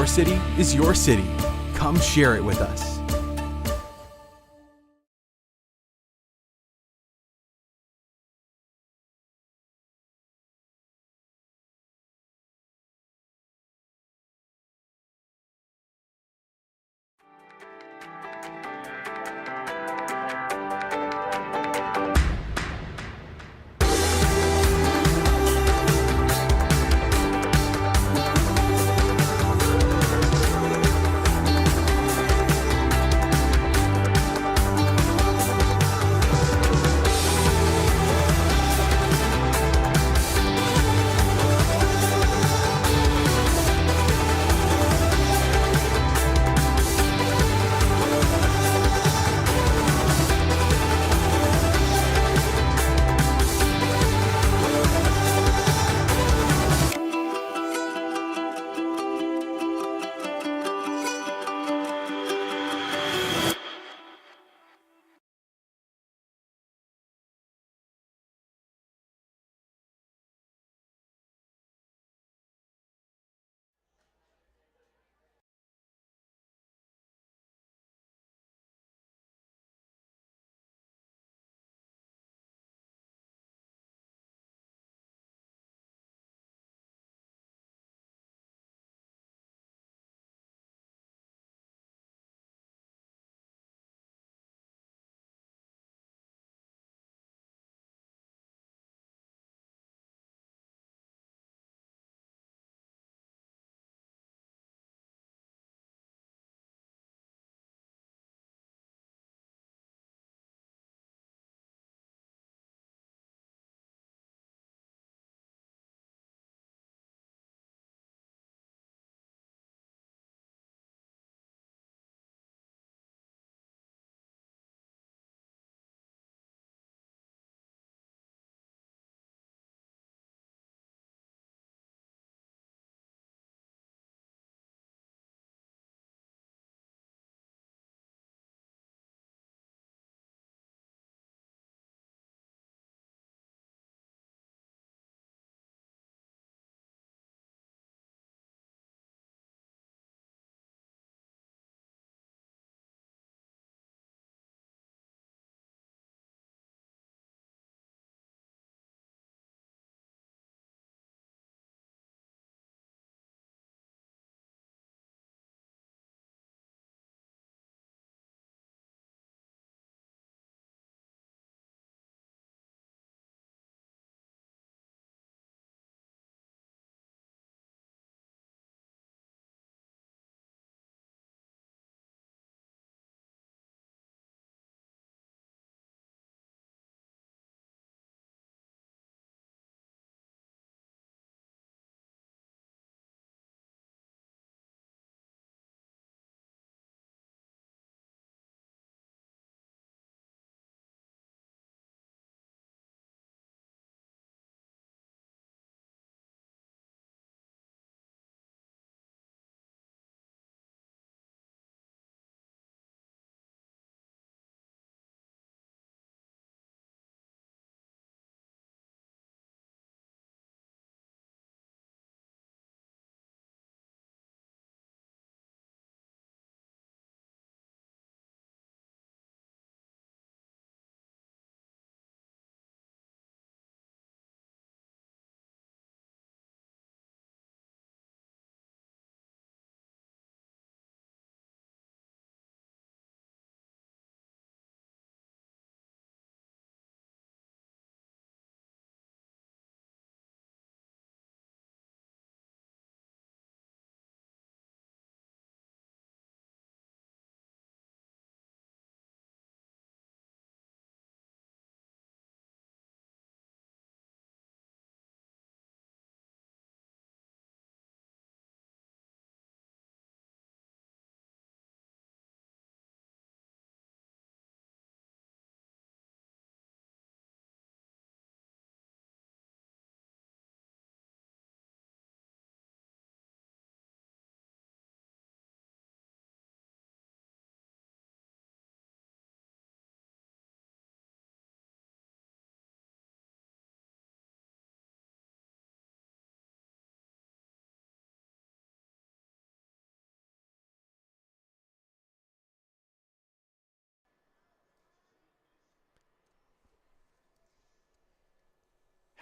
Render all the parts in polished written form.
Our city is your city. Come share it with us.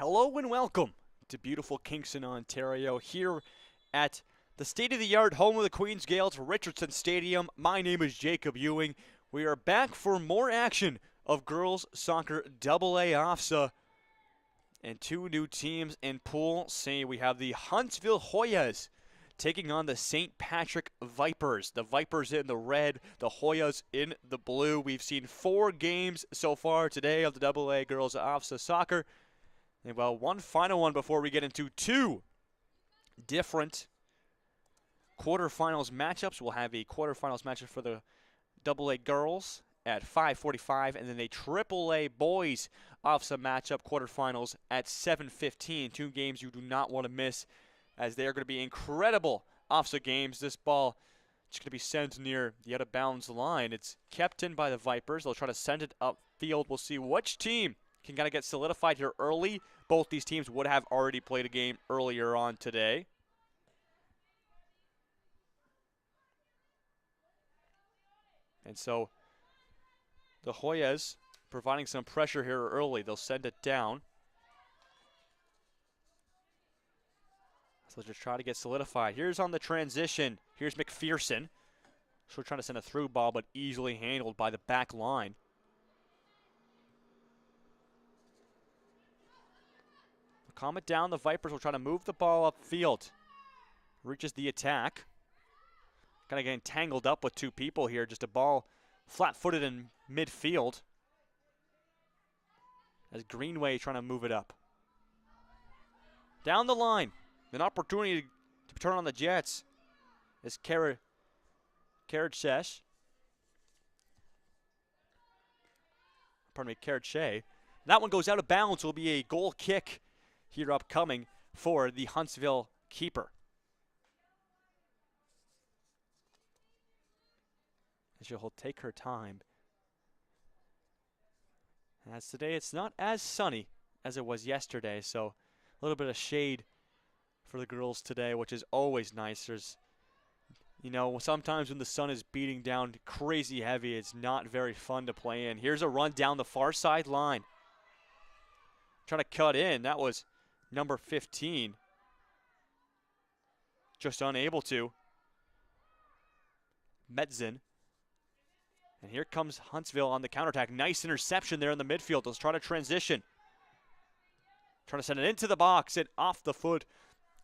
Hello and welcome to beautiful Kingston, Ontario, here at the state-of-the-art home of the Queen's Gales, Richardson Stadium. My name is Jacob Ewing. We are back for more action of girls soccer AA OFSAA. And two new teams in Pool C. We have the Huntsville Hoyas taking on the St. Patrick Vipers. The Vipers in the red, the Hoyas in the blue. We've seen 4 games so far today of the AA girls OFSAA soccer. And well, one final one before we get into 2 different quarterfinals matchups. We'll have a quarterfinals matchup for the AA girls at 5:45, and then a AAA boys OFSAA matchup quarterfinals at 7:15. 2 games you do not want to miss, as they are going to be incredible OFSAA games. This ball is going to be sent near the out of bounds line. It's kept in by the Vipers. They'll try to send it upfield. We'll see which team can kind of get solidified here early. Both these teams would have already played a game earlier on today. And so the Hoyas providing some pressure here early. They'll send it down. So just try to get solidified. Here's on the transition. Here's McPherson. So trying to send a through ball, but easily handled by the back line. Calm it down. The Vipers will try to move the ball upfield. Reaches the attack. Kind of getting tangled up with 2 people here. Just a ball flat-footed in midfield. As Greenway trying to move it up. Down the line. An opportunity to turn on the Jets. Is Karadsesh. Pardon me, Karadche. That one goes out of bounds. Will be a goal kick here upcoming for the Huntsville keeper. And she'll take her time. As today it's not as sunny as it was yesterday, so a little bit of shade for the girls today, which is always nice. There's, sometimes when the sun is beating down crazy heavy, it's not very fun to play in. Here's a run down the far side line. Trying to cut in. That was number 15. Just unable to. Metzen. And here comes Huntsville on the counterattack. Nice interception there in the midfield. Let's try to transition. Trying to send it into the box and off the foot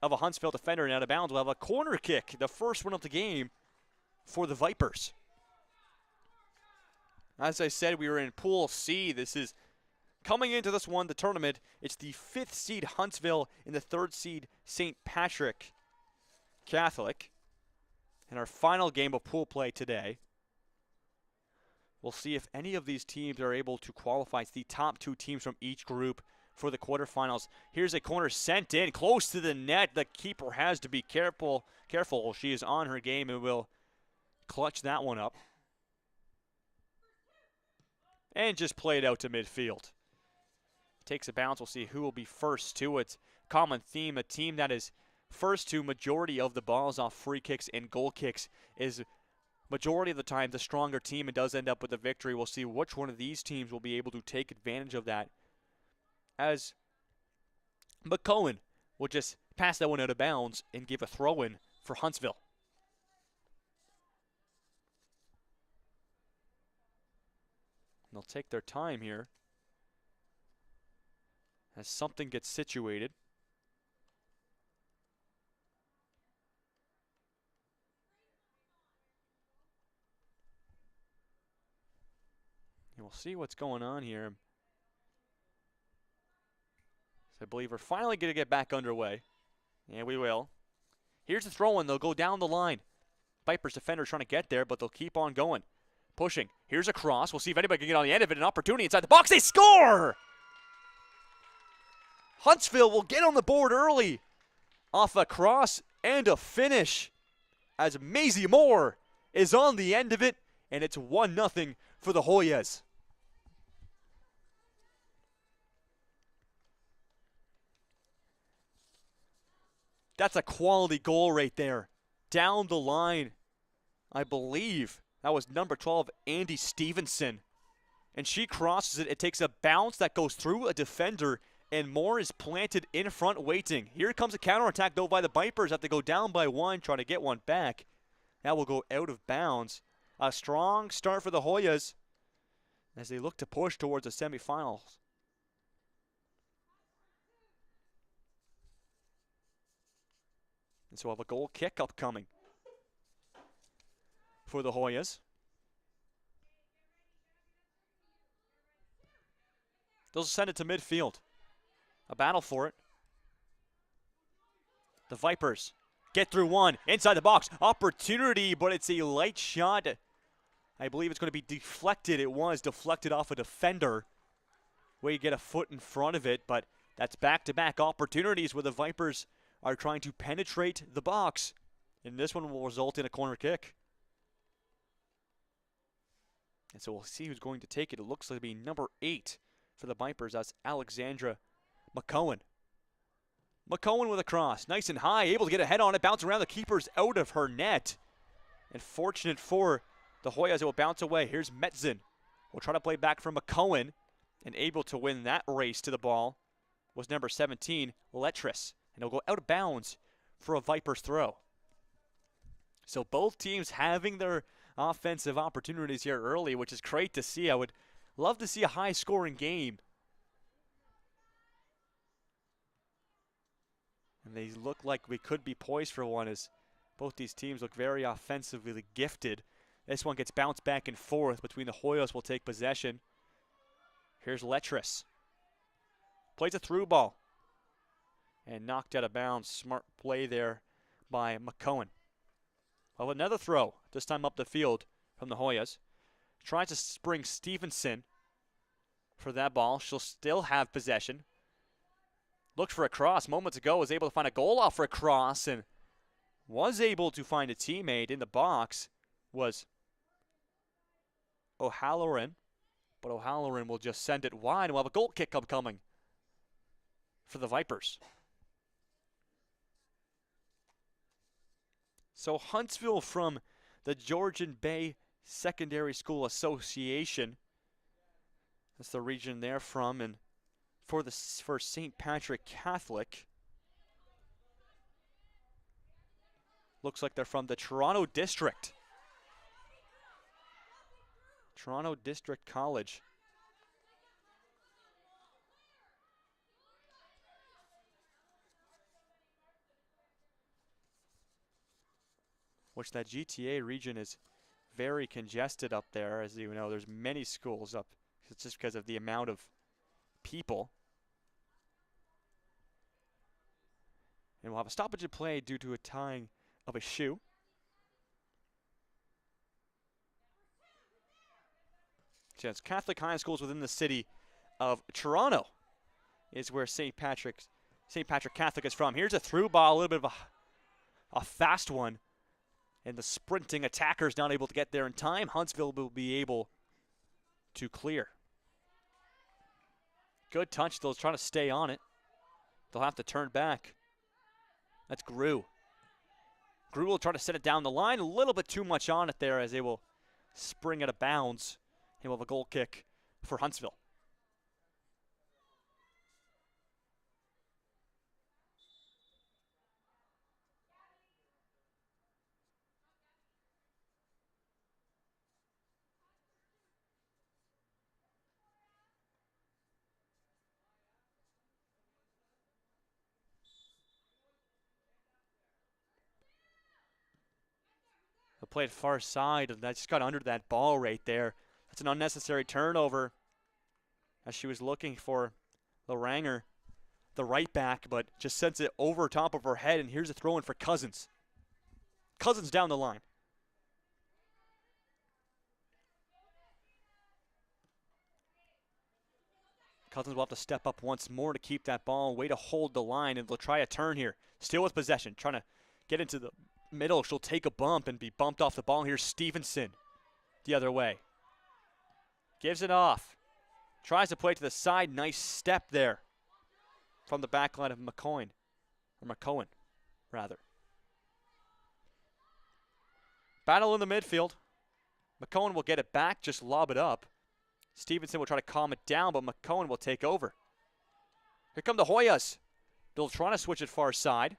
of a Huntsville defender and out of bounds. We'll have a corner kick, the first one of the game for the Vipers. As I said, we were in Pool C. This is coming into this one, the tournament. It's the 5th seed Huntsville and the 3rd seed St. Patrick Catholic. And our final game of pool play today. We'll see if any of these teams are able to qualify. It's the top 2 teams from each group for the quarterfinals. Here's a corner sent in close to the net. The keeper has to be careful. She is on her game and will clutch that one up. And just play it out to midfield. Takes a bounce. We'll see who will be first to it. Common theme, a team that is first to majority of the balls off free kicks and goal kicks is majority of the time the stronger team and does end up with the victory. We'll see which one of these teams will be able to take advantage of that, as McCohen will just pass that one out of bounds and give a throw-in for Huntsville. And they'll take their time here as something gets situated. And we'll see what's going on here. So I believe we're finally going to get back underway. And we will. Here's the throw-in. They'll go down the line. Vipers defender trying to get there, but they'll keep on going. Pushing. Here's a cross. We'll see if anybody can get on the end of it. An opportunity inside the box. They score! Huntsville will get on the board early off a cross and a finish, as Maisie Moore is on the end of it, and it's 1-0 for the Hoyas. That's a quality goal right there. Down the line, I believe that was number 12, Andy Stevenson. And she crosses it. It takes a bounce that goes through a defender and Moore is planted in front waiting. Here comes a counterattack, though, by the Vipers. Have to go down by one, trying to get one back. That will go out of bounds. A strong start for the Hoyas as they look to push towards the semifinals. And so we'll have a goal kick upcoming for the Hoyas. They'll send it to midfield. A battle for it. The Vipers get through one. Inside the box. Opportunity, but it's a light shot. I believe it's going to be deflected. It was deflected off a defender. Way to get a foot in front of it, but that's back-to-back opportunities where the Vipers are trying to penetrate the box. And this one will result in a corner kick. And so we'll see who's going to take it. It looks like it'll be number 8 for the Vipers. That's Alexandra McCohen. McCohen with a cross. Nice and high. Able to get a head on it. Bounce around the keeper's out of her net. And fortunate for the Hoyas, it will bounce away. Here's Metzin. We'll try to play back from McCohen. And able to win that race to the ball was number 17, Letris. And it'll go out of bounds for a Vipers throw. So both teams having their offensive opportunities here early, which is great to see. I would love to see a high-scoring game. And they look like we could be poised for one, as both these teams look very offensively gifted. This one gets bounced back and forth between the Hoyas. Will take possession. Here's Letris. Plays a through ball. And knocked out of bounds. Smart play there by McCohen. Well, another throw, this time up the field from the Hoyas. Tries to spring Stevenson for that ball. She'll still have possession. Looked for a cross moments ago, was able to find a goal off for a cross, and was able to find a teammate in the box. Was O'Halloran, but O'Halloran will just send it wide, and we'll have a goal kick upcoming for the Vipers. So Huntsville from the Georgian Bay Secondary School Association. That's the region they're from, and for St. Patrick Catholic. Looks like they're from the Toronto District. Toronto District College. Which that GTA region is very congested up there. As you know, there's many schools up. It's just because of the amount of people. And we'll have a stoppage of play due to a tying of a shoe. So it's Catholic high schools within the city of Toronto is where St. Patrick Catholic is from. Here's a through ball, a little bit of a fast one. And the sprinting attackers not able to get there in time. Huntsville will be able to clear. Good touch, though, trying to stay on it. They'll have to turn back. That's Grew. Grew will try to set it down the line. A little bit too much on it there as they will spring out of bounds. He will have a goal kick for Huntsville. Played far side, and that just got under that ball right there. That's an unnecessary turnover as she was looking for Laranger, the right back, but just sends it over top of her head, and here's a throw in for Cousins. Cousins down the line. Cousins will have to step up once more to keep that ball. Way to hold the line, and they'll try a turn here. Still with possession, trying to get into the middle. She'll take a bump and be bumped off the ball. Here's Stevenson the other way. Gives it off. Tries to play to the side. Nice step there from the back line of McCohen, rather. Battle in the midfield. McCohen will get it back, just lob it up. Stevenson will try to calm it down, but McCohen will take over. Here come the Hoyas. They'll try to switch it far side.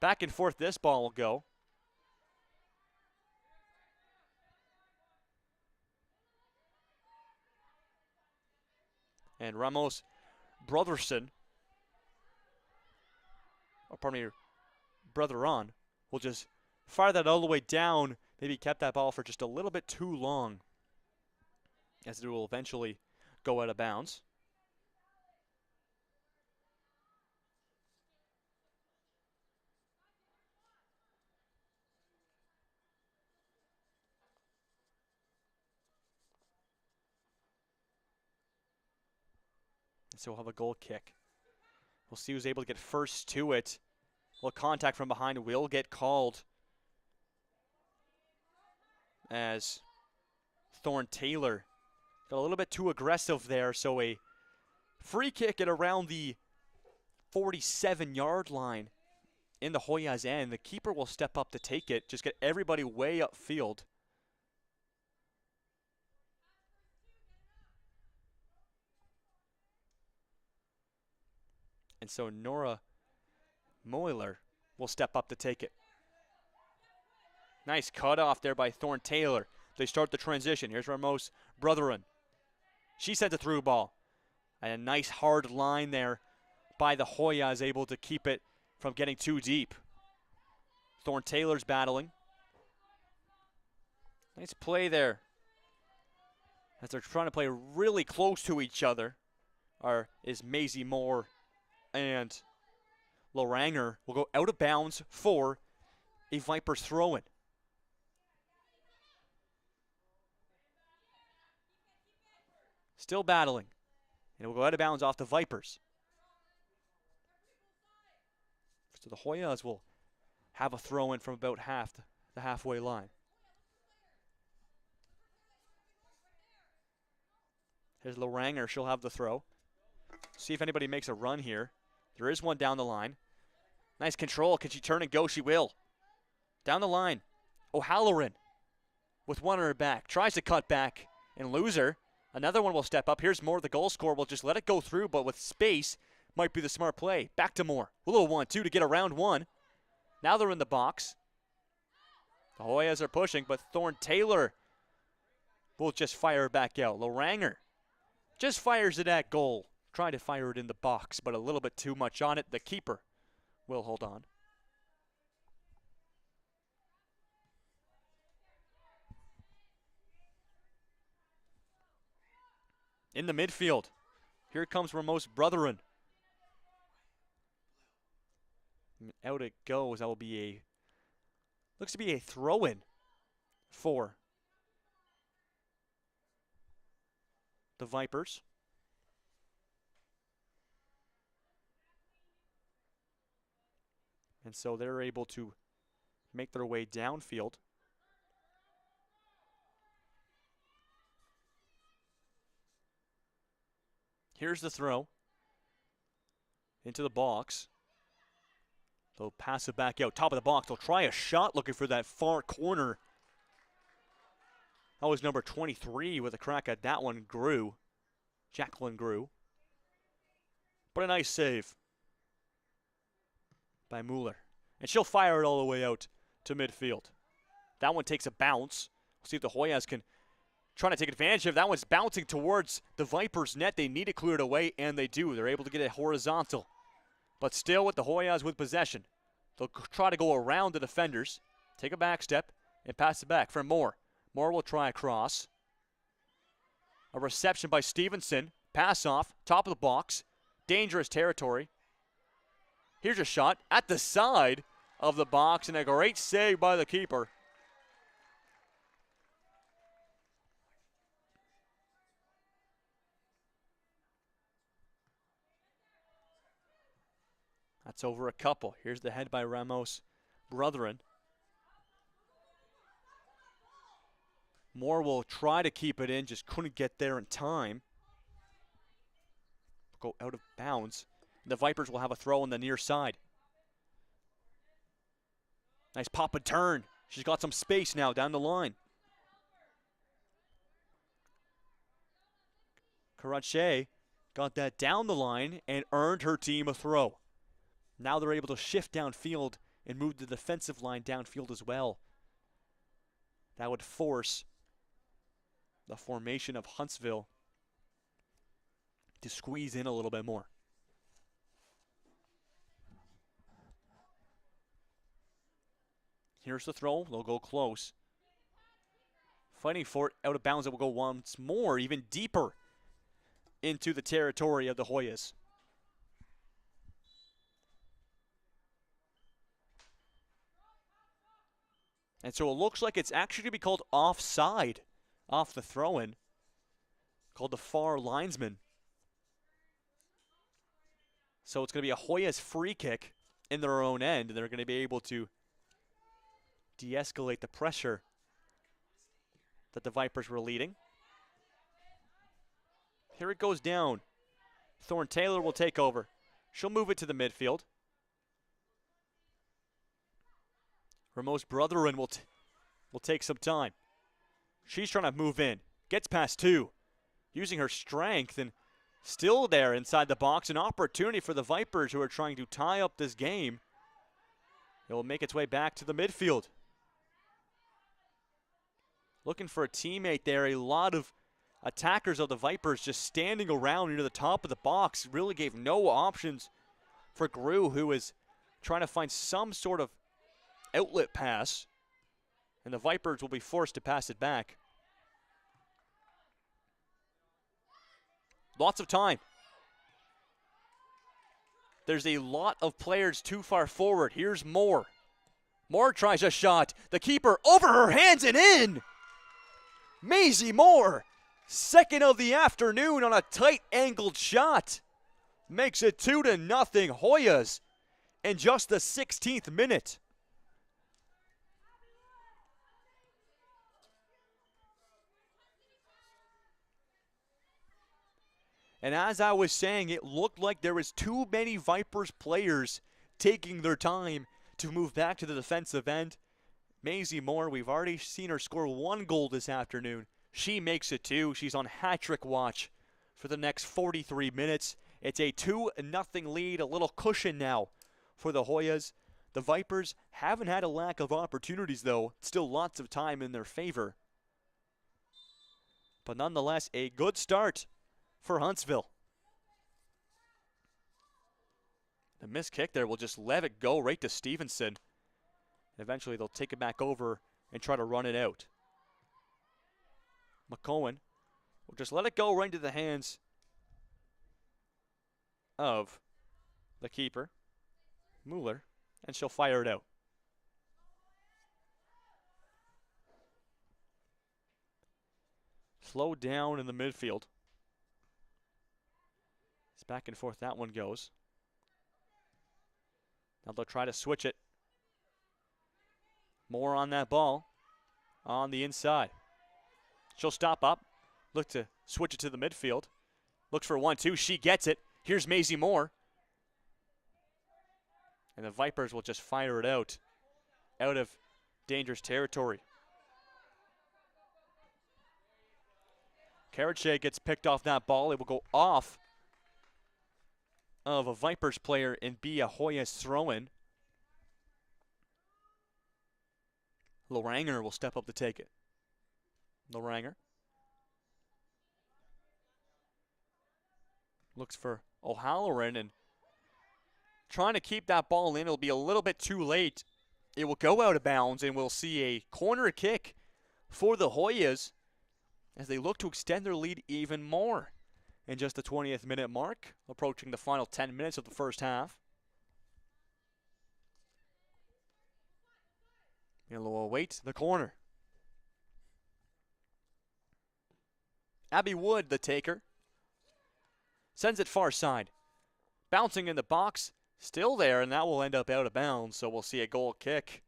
Back and forth this ball will go. And Ramos Brotherson, or pardon me, Brotheron, will just fire that all the way down. Maybe kept that ball for just a little bit too long, as it will eventually go out of bounds. So we'll have a goal kick. We'll see who's able to get first to it. Well, contact from behind will get called, as Thorne Taylor got a little bit too aggressive there. So a free kick at around the 47-yard line in the Hoyas end. The keeper will step up to take it. Just get everybody way upfield. And so Nora Moyler will step up to take it. Nice cutoff there by Thorne Taylor. They start the transition. Here's Ramos Brotheron. She sent a through ball. And a nice hard line there by the Hoyas, able to keep it from getting too deep. Thorne Taylor's battling. Nice play there, as they're trying to play really close to each other. Is Maisie Moore and Loranger will go out of bounds for a Vipers throw-in. Still battling. And it will go out of bounds off the Vipers. So the Hoyas will have a throw-in from about the halfway line. Here's Loranger. She'll have the throw. See if anybody makes a run here. There is one down the line. Nice control. Can she turn and go? She will. Down the line. O'Halloran with one on her back. Tries to cut back and lose her. Another one will step up. Here's Moore, the goal scorer. Will just let it go through, but with space might be the smart play. Back to Moore. A little 1-2 to get around one. Now they're in the box. The Hoyas are pushing, but Thorne Taylor will just fire back out. Loranger just fires it at goal. Trying to fire it in the box, but a little bit too much on it. The keeper will hold on. In the midfield, here comes Ramos Brotheron. Out it goes. That will be looks to be a throw-in for the Vipers. And so they're able to make their way downfield. Here's the throw into the box. They'll pass it back out. Top of the box. They'll try a shot looking for that far corner. That was number 23 with a crack at that one. Jacqueline Grew. But a nice save by Mueller. And she'll fire it all the way out to midfield. That one takes a bounce. We'll see if the Hoyas can try to take advantage of it. That one's bouncing towards the Vipers' net. They need it cleared away, and they do. They're able to get it horizontal. But still with the Hoyas with possession. They'll try to go around the defenders, take a back step, and pass it back for Moore. Moore will try a cross. A reception by Stevenson. Pass off, top of the box. Dangerous territory. Here's a shot at the side of the box, and a great save by the keeper. That's over a couple. Here's the head by Ramos Brotheron. Moore will try to keep it in, just couldn't get there in time. Go out of bounds. The Vipers will have a throw on the near side. Nice pop and turn. She's got some space now down the line. Karache got that down the line and earned her team a throw. Now they're able to shift downfield and move the defensive line downfield as well. That would force the formation of Huntsville to squeeze in a little bit more. Here's the throw. They'll go close. Fighting for it. Out of bounds. It will go once more, even deeper into the territory of the Hoyas. And so it looks like it's actually going to be called offside off the throw-in. Called the far linesman. So it's going to be a Hoyas free kick in their own end. And they're going to be able to de-escalate the pressure that the Vipers were leading. Here it goes down. Thorne Taylor will take over. She'll move it to the midfield. Ramos Brotherin will take some time. She's trying to move in. Gets past two. Using her strength and still there inside the box. An opportunity for the Vipers who are trying to tie up this game. It will make its way back to the midfield. Looking for a teammate there. A lot of attackers of the Vipers just standing around near the top of the box. Really gave no options for Grew, who is trying to find some sort of outlet pass. And the Vipers will be forced to pass it back. Lots of time. There's a lot of players too far forward. Here's Moore. Moore tries a shot. The keeper over her hands and in. Maisie Moore, second of the afternoon on a tight angled shot. Makes it 2-0 Hoyas in just the 16th minute. And as I was saying, it looked like there was too many Vipers players taking their time to move back to the defensive end. Maisie Moore, we've already seen her score 1 goal this afternoon. She makes it 2. She's on hat-trick watch for the next 43 minutes. It's a 2-0 lead, a little cushion now for the Hoyas. The Vipers haven't had a lack of opportunities, though. Still lots of time in their favor. But nonetheless, a good start for Huntsville. The missed kick there will just let it go right to Stevenson. Eventually they'll take it back over and try to run it out. McCohen will just let it go right into the hands of the keeper, Mueller, and she'll fire it out. Slow down in the midfield. It's back and forth that one goes. Now they'll try to switch it. More on that ball on the inside. She'll stop up, look to switch it to the midfield. Looks for 1-2. She gets it. Here's Maisie Moore. And the Vipers will just fire it out of dangerous territory. Karache gets picked off that ball. It will go off of a Vipers player and be a Hoyas throw-in. Loranger will step up to take it. Loranger looks for O'Halloran and trying to keep that ball in. It'll be a little bit too late. It will go out of bounds, and we'll see a corner kick for the Hoyas as they look to extend their lead even more in just the 20th minute mark, approaching the final 10 minutes of the first half. And we'll await the corner. Abby Wood, the taker, sends it far side. Bouncing in the box, still there, and that will end up out of bounds. So we'll see a goal kick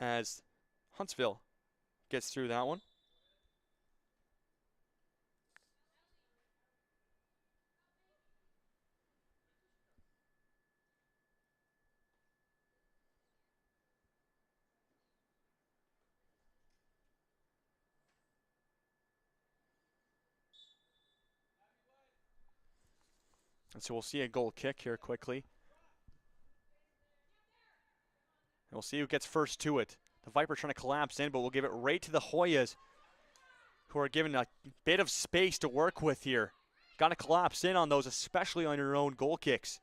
as Huntsville gets through that one. And so we'll see a goal kick here quickly. And we'll see who gets first to it. The Vipers trying to collapse in, but we'll give it right to the Hoyas, who are given a bit of space to work with here. Got to collapse in on those, especially on your own goal kicks.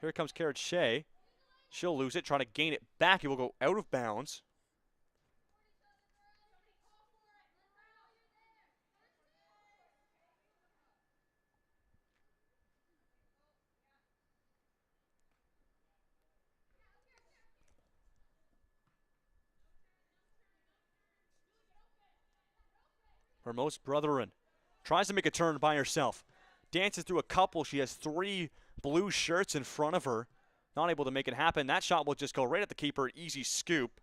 Here comes Carrot Shea. She'll lose it, trying to gain it back. It will go out of bounds. Hermos Brethren tries to make a turn by herself. Dances through a couple. She has 3 blue shirts in front of her. Not able to make it happen. That shot will just go right at the keeper. Easy scoop.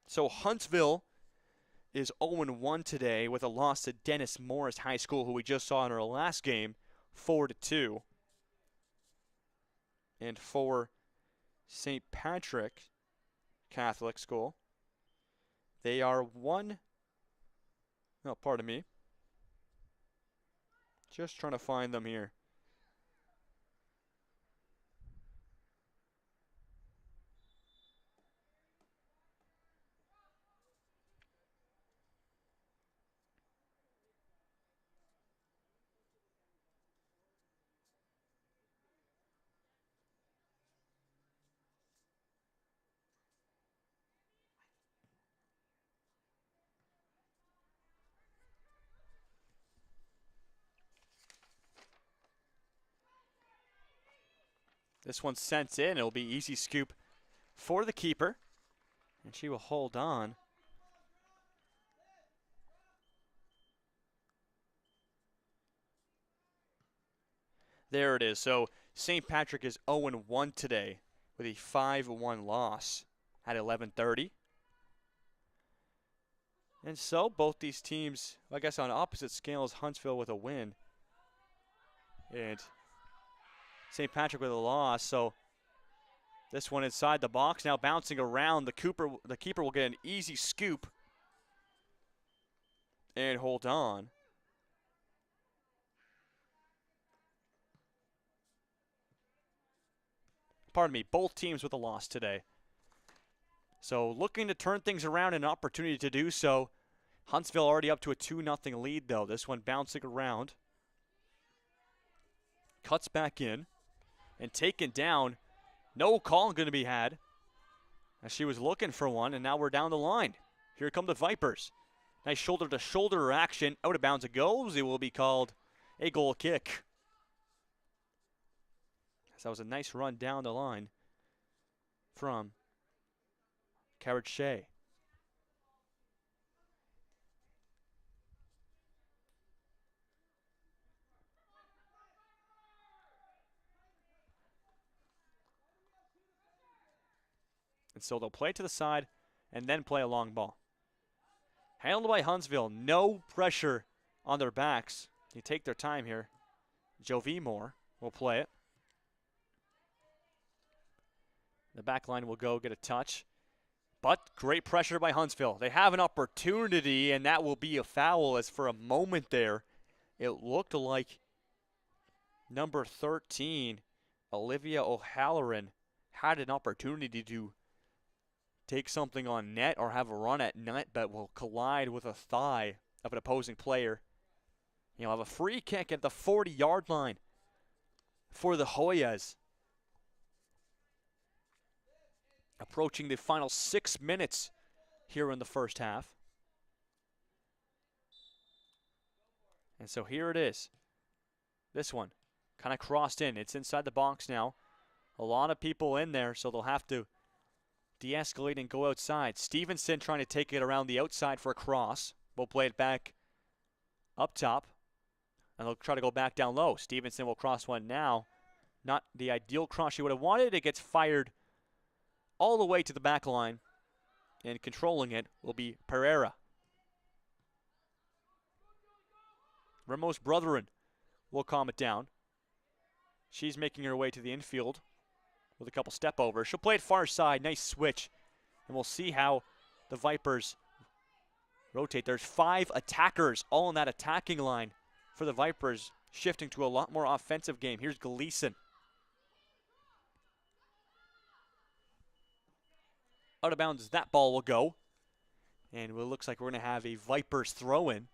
So Huntsville is 0-1 today with a loss to Dennis Morris High School, who we just saw in our last game, 4-2. And for St. Patrick Catholic School, they are pardon me. Just trying to find them here. This one's sent in. It'll be easy scoop for the keeper. And she will hold on. There it is. So St. Patrick is 0-1 today with a 5-1 loss at 11:30. And so both these teams, I guess on opposite scales, Huntsville with a win. And St. Patrick with a loss, so this one inside the box now bouncing around. The keeper will get an easy scoop and hold on. Pardon me, both teams with a loss today. So looking to turn things around, an opportunity to do so. Huntsville already up to a 2-0 lead though. This one bouncing around. Cuts back in. And taken down. No call going to be had. As she was looking for one, and now we're down the line. Here come the Vipers. Nice shoulder-to-shoulder action. Out of bounds it goes. It will be called a goal kick. So that was a nice run down the line from Carrot Shea. And so they'll play to the side and then play a long ball. Handled by Huntsville. No pressure on their backs. They take their time here. Jovi Moore will play it. The back line will go get a touch. But great pressure by Huntsville. They have an opportunity, and that will be a foul, as for a moment there, it looked like number 13, Olivia O'Halloran, had an opportunity to take something on net or have a run at net, but will collide with a thigh of an opposing player. You'll have a free kick at the 40-yard line for the Hoyas. Approaching the final 6 minutes here in the first half. And so here it is. This one kind of crossed in. It's inside the box now. A lot of people in there, so they'll have to de-escalate and go outside. Stevenson trying to take it around the outside for a cross. We'll play it back up top. And they'll try to go back down low. Stevenson will cross one now. Not the ideal cross she would have wanted. It gets fired all the way to the back line. And controlling it will be Pereira. Ramos Brethren will calm it down. She's making her way to the infield with a couple step overs. She'll play it far side. Nice switch. And we'll see how the Vipers rotate. There's 5 attackers all in that attacking line for the Vipers. shifting to a lot more offensive game. Here's Gleason. Out of bounds, that ball will go. And it looks like we're going to have a Vipers throw-in.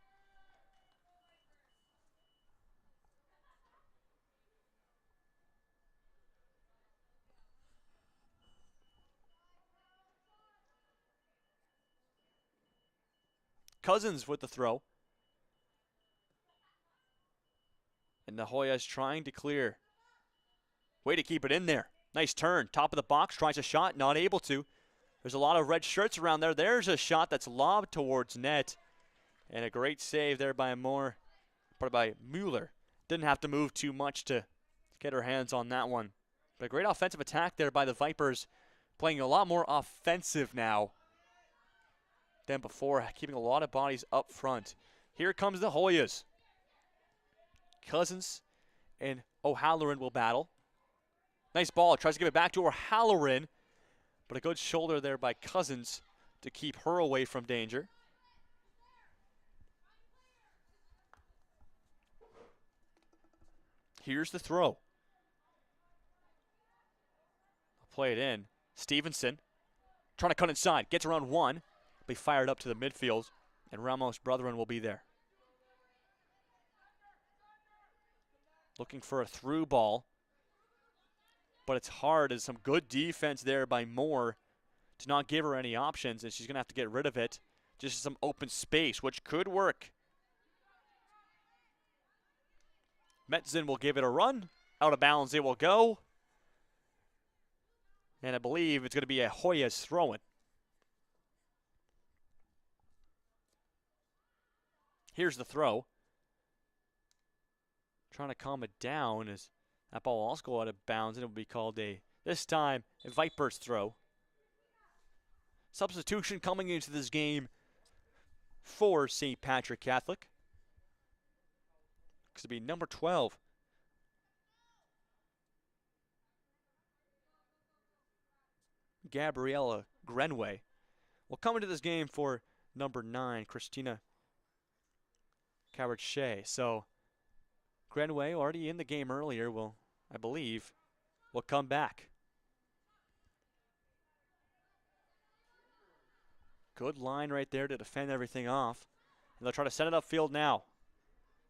Cousins with the throw. And the Hoyas trying to clear. Way to keep it in there. Nice turn. Top of the box, tries a shot, not able to. There's a lot of red shirts around there. There's a shot that's lobbed towards net. And a great save there by Mueller. Didn't have to move too much to get her hands on that one. But a great offensive attack there by the Vipers. Playing a lot more offensive now than before. Keeping a lot of bodies up front. Here comes the Hoyas. Cousins and O'Halloran will battle. Nice ball. Tries to give it back to O'Halloran. But a good shoulder there by Cousins to keep her away from danger. Here's the throw. Play it in. Stevenson trying to cut inside. Gets around one. Be fired up to the midfield. And Ramos Brethren will be there. Looking for a through ball. But it's hard. There's some good defense there by Moore to not give her any options, and she's going to have to get rid of it. Just some open space, which could work. Metzen will give it a run. Out of bounds it will go. And I believe it's going to be a Hoyas throw-in. Here's the throw. Trying to calm it down as that ball will also go out of bounds, and it will be called this time, a Vipers throw. Substitution coming into this game for St. Patrick Catholic. It's going to be number 12. Gabriella Grenway will come into this game for number 9, Christina Coward-Shea. So Grenway, already in the game earlier, I believe, will come back. Good line right there to defend everything off. And they'll try to send it upfield now.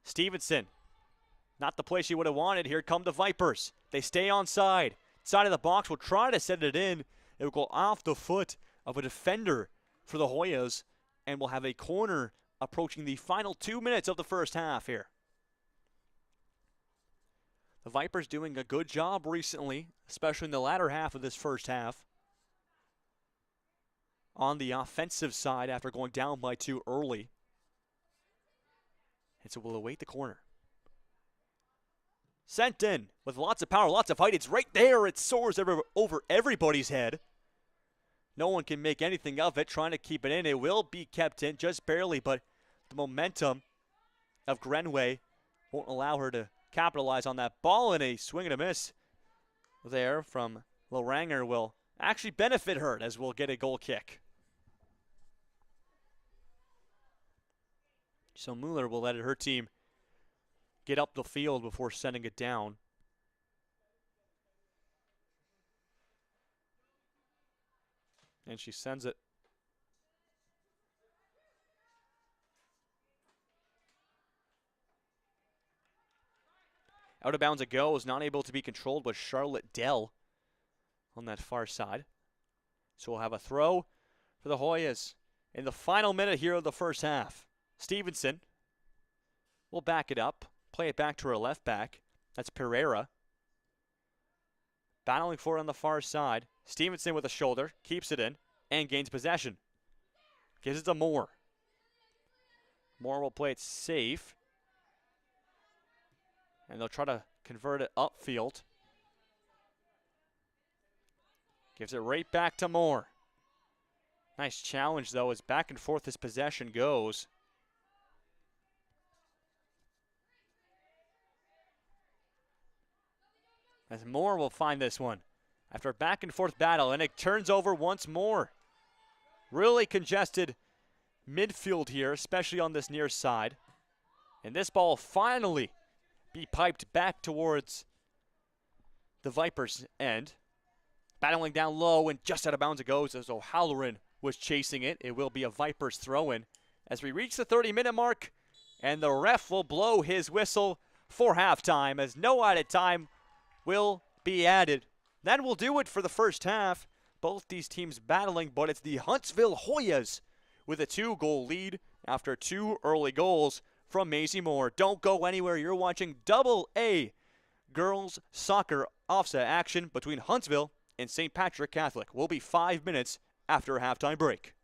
Stevenson, not the place you would have wanted. Here come the Vipers. They stay on side. Side of the box will try to send it in. It will go off the foot of a defender for the Hoyas. And we'll have a corner approaching the final 2 minutes of the first half here. The Vipers doing a good job recently, especially in the latter half of this first half. On the offensive side after going down by 2 early. And so we'll await the corner. Sent in with lots of power, lots of height. It's right there. It soars over everybody's head. No one can make anything of it, trying to keep it in. It will be kept in just barely, but the momentum of Grenway won't allow her to capitalize on that ball, and a swing and a miss there from Loranger will actually benefit her as we'll get a goal kick. So Mueller will let her team get up the field before sending it down. And she sends it. Out of bounds it goes, not able to be controlled with Charlotte Dell on that far side. So we'll have a throw for the Hoyas in the final minute here of the first half. Stevenson will back it up, play it back to her left back. That's Pereira. Battling for it on the far side. Stevenson with a shoulder, keeps it in, and gains possession. Gives it to Moore. Moore will play it safe. And they'll try to convert it upfield. Gives it right back to Moore. Nice challenge, though, as back and forth this possession goes. As Moore will find this one after a back and forth battle, and it turns over once more. Really congested midfield here, especially on this near side. And this ball finally be piped back towards the Vipers' end. Battling down low and just out of bounds it goes as O'Halloran was chasing it. It will be a Vipers throw-in as we reach the 30-minute mark, and the ref will blow his whistle for halftime as no added time will be added. That will do it for the first half. Both these teams battling, but it's the Huntsville Hoyas with a 2-goal lead after 2 early goals from Maisie Moore. Don't go anywhere. You're watching Double A girls soccer OFSAA action between Huntsville and St. Patrick Catholic. We'll be 5 minutes after a halftime break.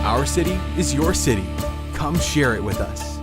Our city is your city. Come share it with us.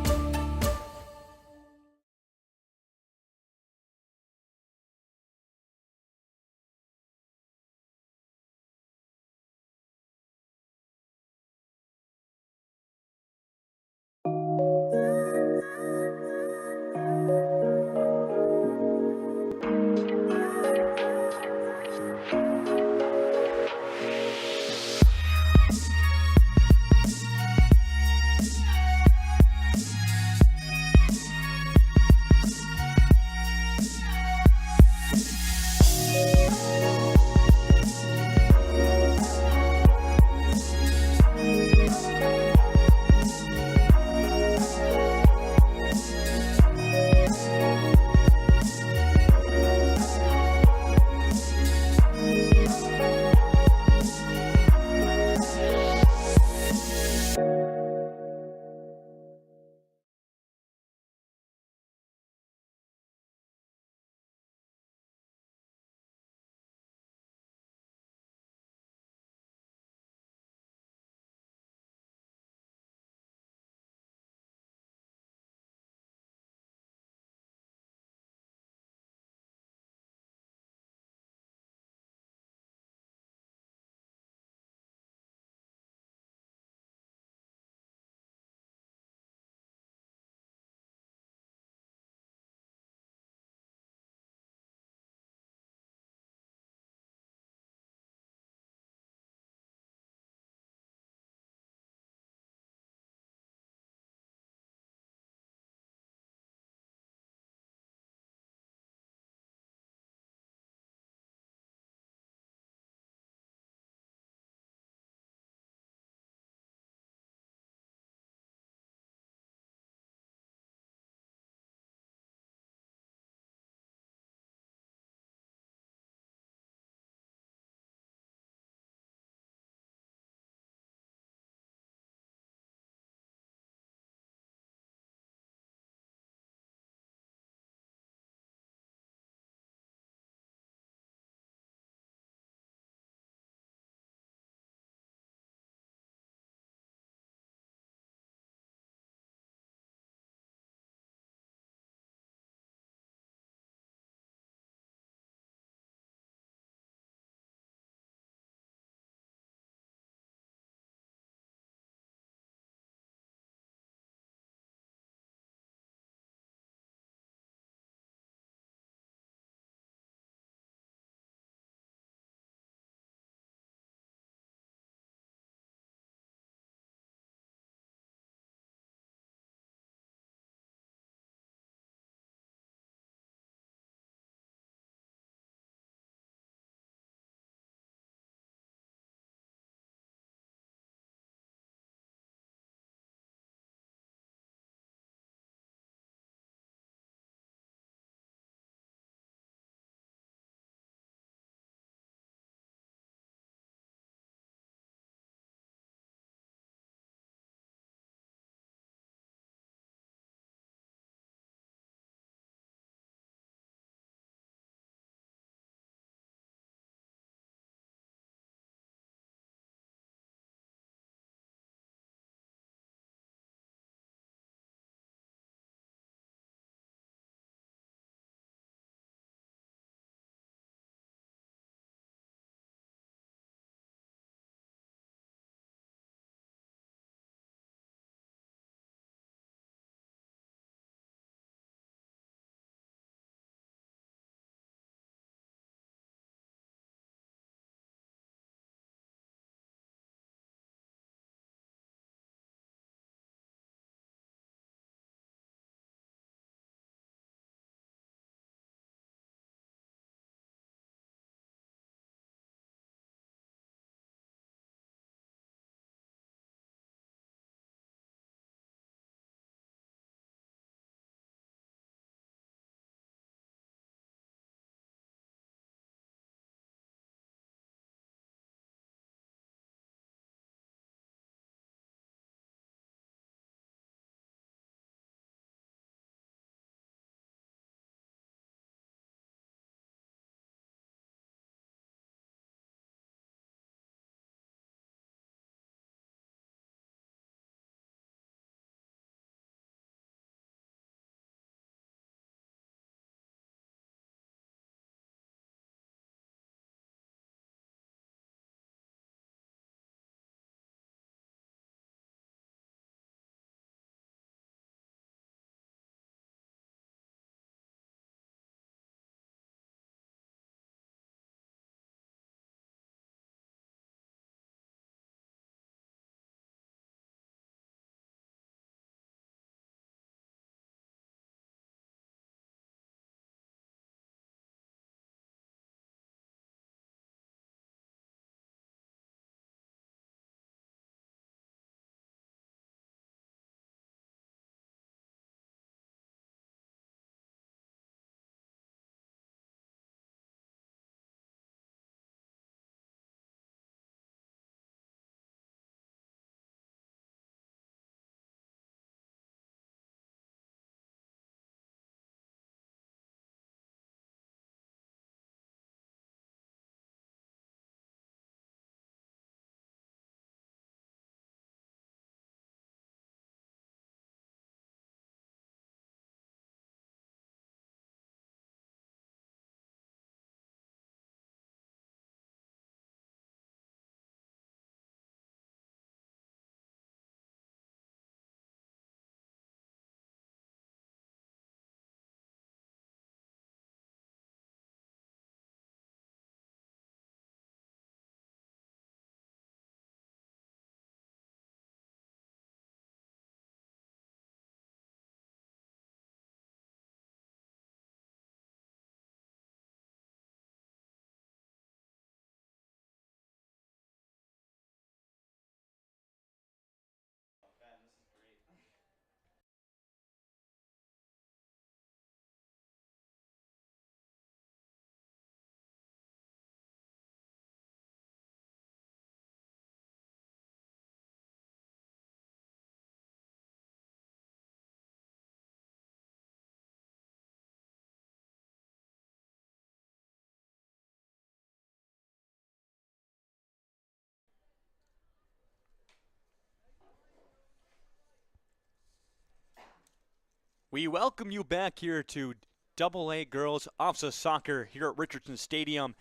We welcome you back here to AA Girls OFSAA Soccer here at Richardson Stadium.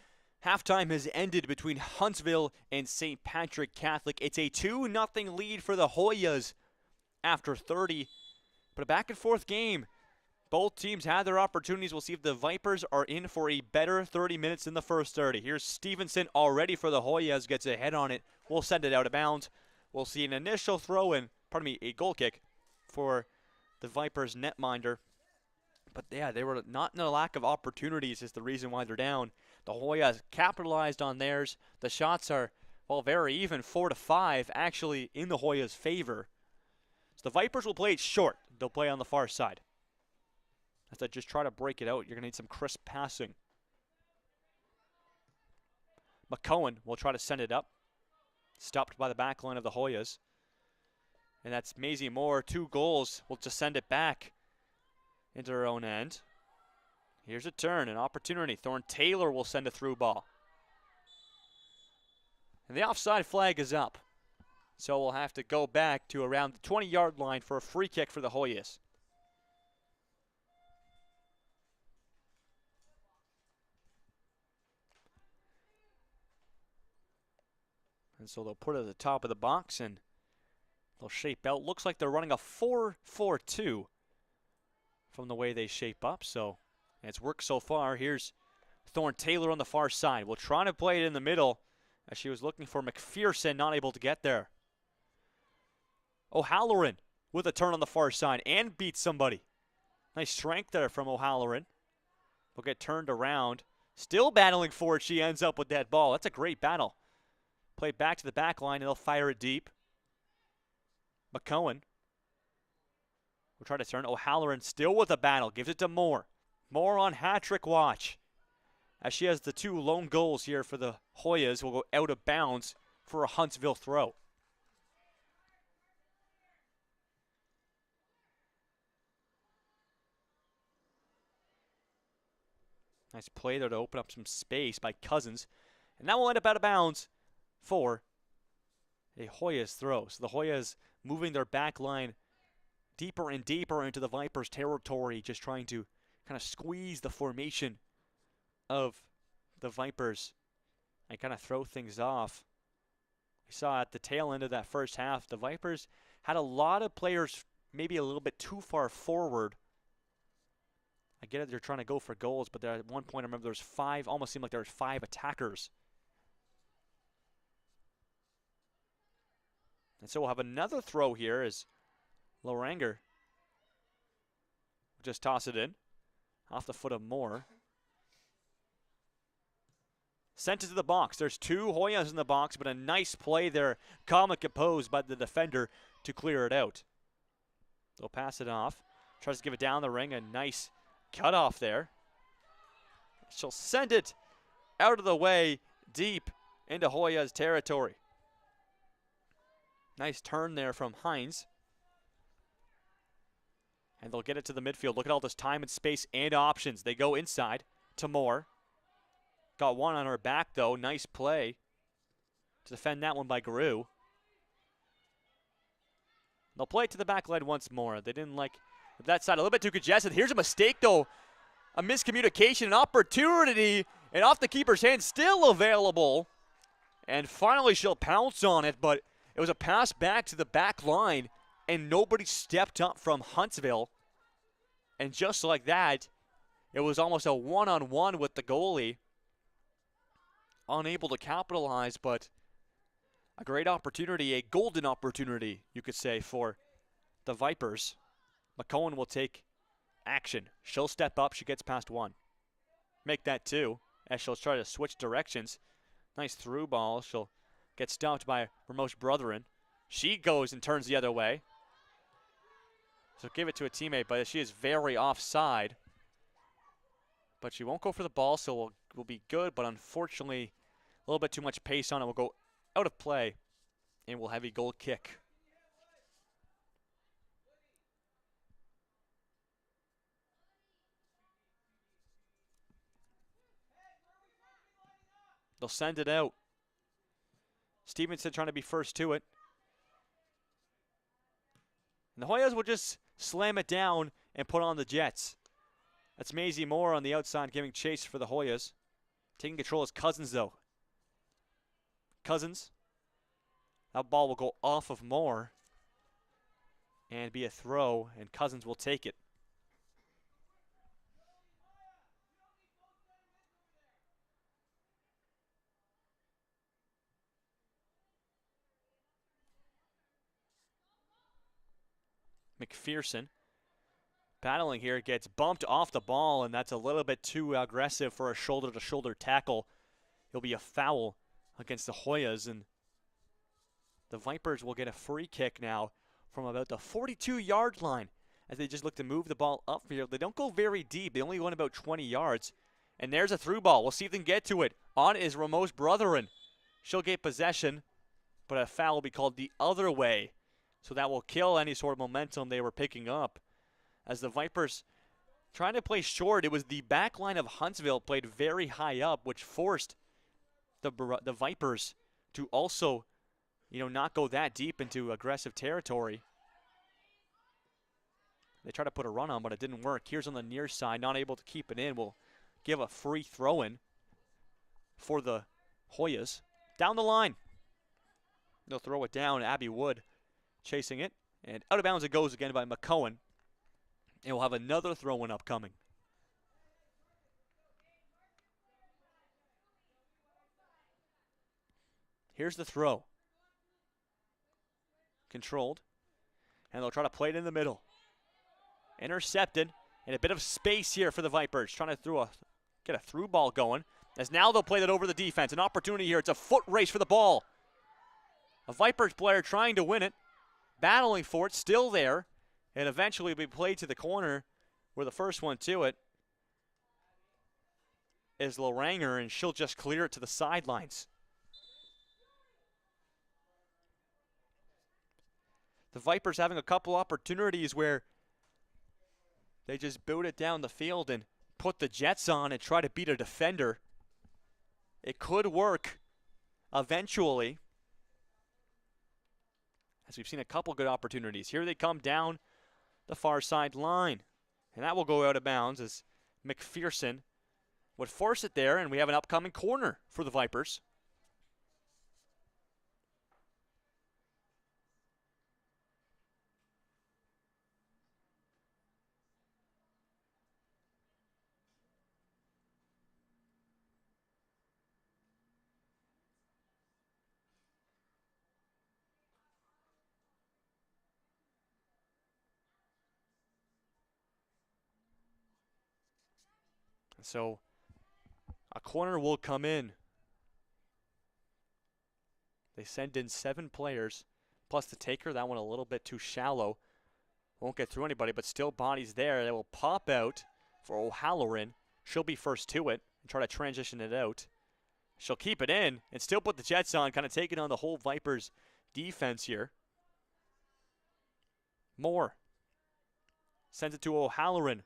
Halftime has ended between Huntsville and St. Patrick Catholic. It's a 2-0 lead for the Hoyas after 30, but a back-and-forth game. Both teams had their opportunities. We'll see if the Vipers are in for a better 30 minutes in the first 30. Here's Stevenson already for the Hoyas, gets a head on it. We'll send it out of bounds. We'll see an initial throw-in, a goal kick for the Vipers netminder. But yeah, they were not in a lack of opportunities is the reason why they're down. The Hoyas capitalized on theirs. The shots are, well, very even, 4-5, actually in the Hoyas' favor. So the Vipers will play it short. They'll play on the far side. As they just try to break it out, you're going to need some crisp passing. McCohen will try to send it up. Stopped by the back line of the Hoyas. And that's Maisie Moore. 2 goals. Will just send it back into her own end. Here's a turn, an opportunity. Thorne Taylor will send a through ball. And the offside flag is up. So we'll have to go back to around the 20-yard line for a free kick for the Hoyas. And so they'll put it at the top of the box and they'll shape out. Looks like they're running a 4-4-2 from the way they shape up. So it's worked so far. Here's Thorne Taylor on the far side. We'll try to play it in the middle as she was looking for McPherson, not able to get there. O'Halloran with a turn on the far side and beats somebody. Nice strength there from O'Halloran. Will get turned around. Still battling for it. She ends up with that ball. That's a great battle. Play back to the back line, and they'll fire it deep. McCohen will try to turn. O'Halloran still with a battle. Gives it to Moore. Moore on hat-trick watch. As she has the 2 lone goals here for the Hoyas, will go out of bounds for a Huntsville throw. Nice play there to open up some space by Cousins. And that will end up out of bounds for a Hoyas throw. So the Hoyas moving their back line deeper and deeper into the Vipers' territory, just trying to kind of squeeze the formation of the Vipers and kind of throw things off. We saw at the tail end of that first half, the Vipers had a lot of players maybe a little bit too far forward. I get it, they're trying to go for goals, but at one point I remember there was 5, almost seemed like there was 5 attackers. And so we'll have another throw here as Loranger will just toss it in off the foot of Moore. Sent it to the box. There's 2 Hoyas in the box, but a nice play there, calm and composed by the defender to clear it out. They'll pass it off. Tries to give it down the ring. A nice cutoff there. She'll send it out of the way deep into Hoyas territory. Nice turn there from Hines. And they'll get it to the midfield. Look at all this time and space and options. They go inside to Moore. Got one on her back, though. Nice play to defend that one by Guru. They'll play it to the back line once more. They didn't like that side. A little bit too congested. Here's a mistake, though. A miscommunication, an opportunity, and off the keeper's hand, still available. And finally she'll pounce on it, but it was a pass back to the back line, and nobody stepped up from Huntsville. And just like that, it was almost a one-on-one with the goalie. Unable to capitalize, but a great opportunity, a golden opportunity, you could say, for the Vipers. McCohen will take action. She'll step up. She gets past 1. Make that 2, as she'll try to switch directions. Nice through ball. She'll get stopped by Ramosh Brotherin. She goes and turns the other way. So give it to a teammate, but she is very offside. But she won't go for the ball, so will be good, but unfortunately a little bit too much pace on it. Will go out of play and will have a goal kick. They'll send it out. Stevenson trying to be first to it. And the Hoyas will just slam it down and put on the Jets. That's Maisie Moore on the outside giving chase for the Hoyas. Taking control is Cousins, though. Cousins. That ball will go off of Moore and be a throw, and Cousins will take it. McPherson battling here, gets bumped off the ball, and that's a little bit too aggressive for a shoulder-to-shoulder tackle. It'll be a foul against the Hoyas, and the Vipers will get a free kick now from about the 42-yard line as they just look to move the ball upfield. They don't go very deep. They only went about 20 yards. And there's a through ball. We'll see if they can get to it. On is Ramos Brotherin. She'll get possession, but a foul will be called the other way. So that will kill any sort of momentum they were picking up. As the Vipers trying to play short, it was the back line of Huntsville played very high up, which forced the Vipers to also, not go that deep into aggressive territory. They tried to put a run on, but it didn't work. Here's on the near side, not able to keep it in. Will give a free throw in for the Hoyas. Down the line. They'll throw it down. Abby Wood chasing it. And out of bounds it goes again by McCohen. And we'll have another throw-in upcoming. Here's the throw. Controlled. And they'll try to play it in the middle. Intercepted. And a bit of space here for the Vipers. Trying to get a through ball going. As now they'll play that over the defense. An opportunity here. It's a foot race for the ball. A Vipers player trying to win it. Battling for it. Still there. And eventually be played to the corner where the first one to it is Loranger, and she'll just clear it to the sidelines. The Vipers having a couple opportunities where they just boot it down the field and put the Jets on and try to beat a defender. It could work eventually, as we've seen a couple good opportunities. Here they come down the far side line, and that will go out of bounds as McPherson would force it there, and we have an upcoming corner for the Vipers. So a corner will come in. They send in 7 players, plus the taker. That one a little bit too shallow. Won't get through anybody, but still bodies there. They will pop out for O'Halloran. She'll be first to it and try to transition it out. She'll keep it in and still put the Jets on, kind of taking on the whole Vipers defense here. Moore sends it to O'Halloran,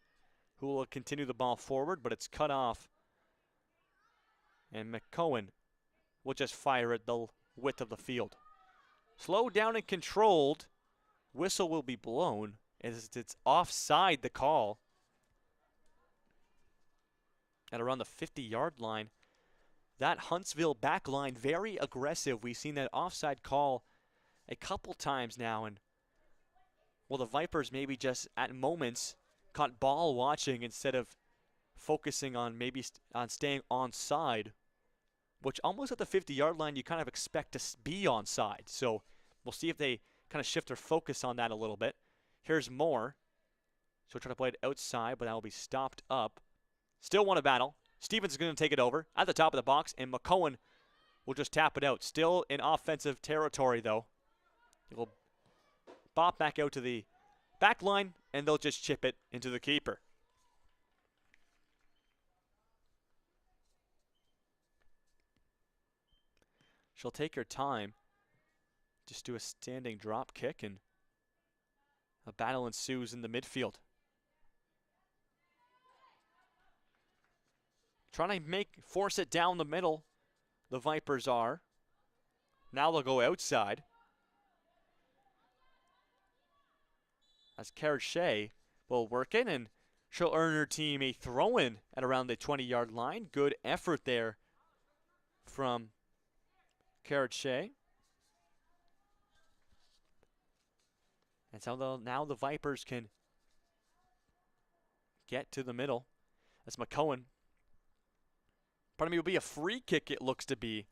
who will continue the ball forward, but it's cut off. And McCohen will just fire it the width of the field. Slowed down and controlled. Whistle will be blown as it's offside the call. At around the 50-yard line. That Huntsville back line, very aggressive. We've seen that offside call a couple times now. And, well, the Vipers maybe just at moments caught ball watching instead of focusing on maybe on staying onside, which almost at the 50-yard line you kind of expect to be onside. So we'll see if they kind of shift their focus on that a little bit. Here's Moore. So try to play it outside, but that will be stopped up. Still want a battle. Stevens is going to take it over at the top of the box, and McCohen will just tap it out. Still in offensive territory, though. It will bop back out to the back line, and they'll just chip it into the keeper. She'll take her time. Just do a standing drop kick, and a battle ensues in the midfield. Trying to force it down the middle, the Vipers are. Now they'll go outside. As Carrot will work it, and she'll earn her team a throw-in at around the 20-yard line. Good effort there from Shea. And so now the Vipers can get to the middle. That's McCohen. Pardon me, it will be a free kick, it looks to be.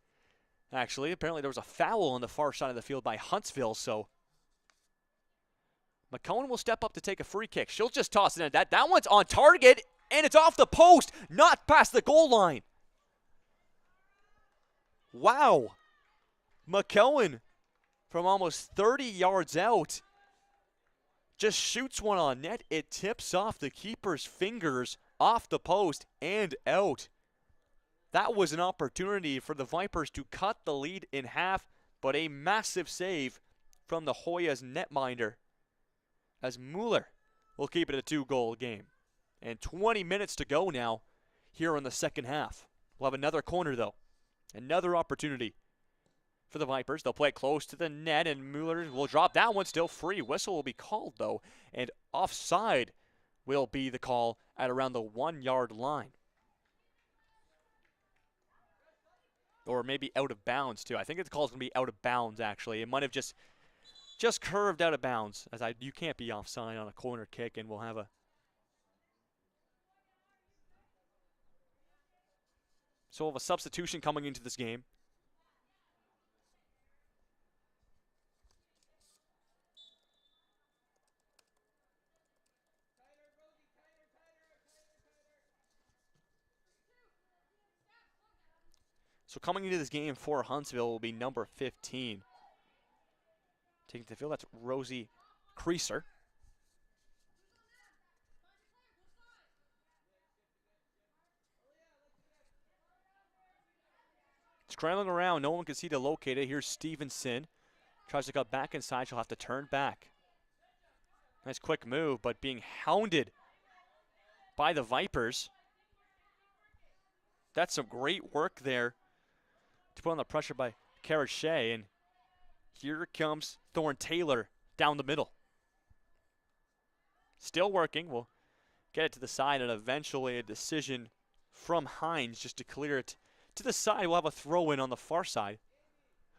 Actually, apparently there was a foul on the far side of the field by Huntsville, so McCohen will step up to take a free kick. She'll just toss it in. That one's on target, and it's off the post, not past the goal line. Wow. McCohen from almost 30 yards out just shoots one on net. It tips off the keeper's fingers, off the post, and out. That was an opportunity for the Vipers to cut the lead in half, but a massive save from the Hoyas netminder as Mueller will keep it a 2-goal game. And 20 minutes to go now here in the second half. We'll have another corner, though. Another opportunity for the Vipers. They'll play it close to the net, and Mueller will drop that one. Still free. Whistle will be called, though, and offside will be the call at around the 1-yard line. Or maybe out of bounds, too. I think the call's going to be out of bounds, actually. It might have just curved out of bounds, as you can't be offside on a corner kick, and we'll have a... So we'll have a substitution coming into this game. So coming into this game for Huntsville will be number 15. Taking to the field, that's Rosie Creaser. Scrambling around, no one can see to locate it. Here's Stevenson. Tries to cut back inside, she'll have to turn back. Nice quick move, but being hounded by the Vipers. That's some great work there to put on the pressure by Shea, and here comes Thorne Taylor down the middle. Still working. We'll get it to the side, and eventually a decision from Hines just to clear it to the side. We'll have a throw-in on the far side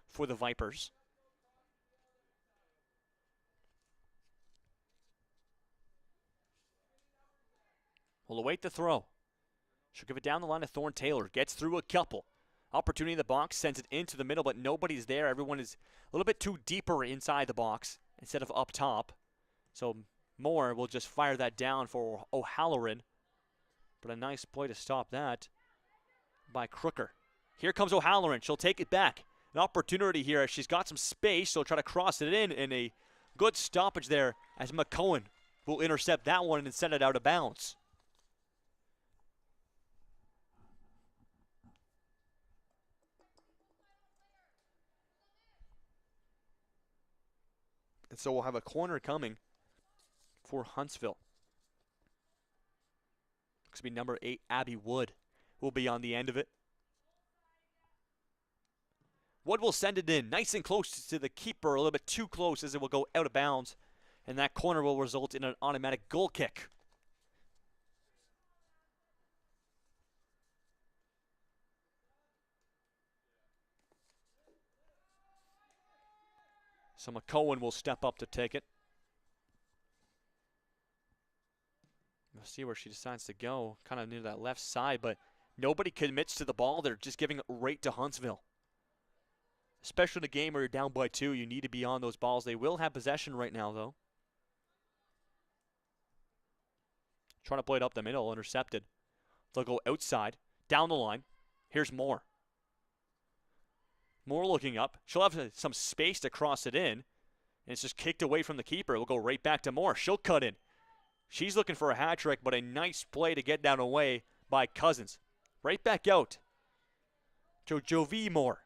for the Vipers. We'll await the throw. She'll give it down the line to Thorne Taylor. Gets through a couple. Opportunity in the box, sends it into the middle, but nobody's there. Everyone is a little bit too deeper inside the box instead of up top. So Moore will just fire that down for O'Halloran. But a nice play to stop that by Crooker. Here comes O'Halloran. She'll take it back. An opportunity here. She's got some space. She'll try to cross it in, and a good stoppage there as McCohen will intercept that one and send it out of bounds. And so we'll have a corner coming for Huntsville. Looks to be number 8, Abby Wood, will be on the end of it. Wood will send it in nice and close to the keeper, a little bit too close as it will go out of bounds. And that corner will result in an automatic goal kick. So McCohen will step up to take it. We'll see where she decides to go, kind of near that left side, but nobody commits to the ball. They're just giving it right to Huntsville. Especially in a game where you're down by 2, you need to be on those balls. They will have possession right now, though. Trying to play it up the middle, intercepted. They'll go outside, down the line. Here's Moore. Moore looking up. She'll have some space to cross it in. And it's just kicked away from the keeper. It will go right back to Moore. She'll cut in. She's looking for a hat trick, but a nice play to get down away by Cousins. Right back out to Jovi Moore.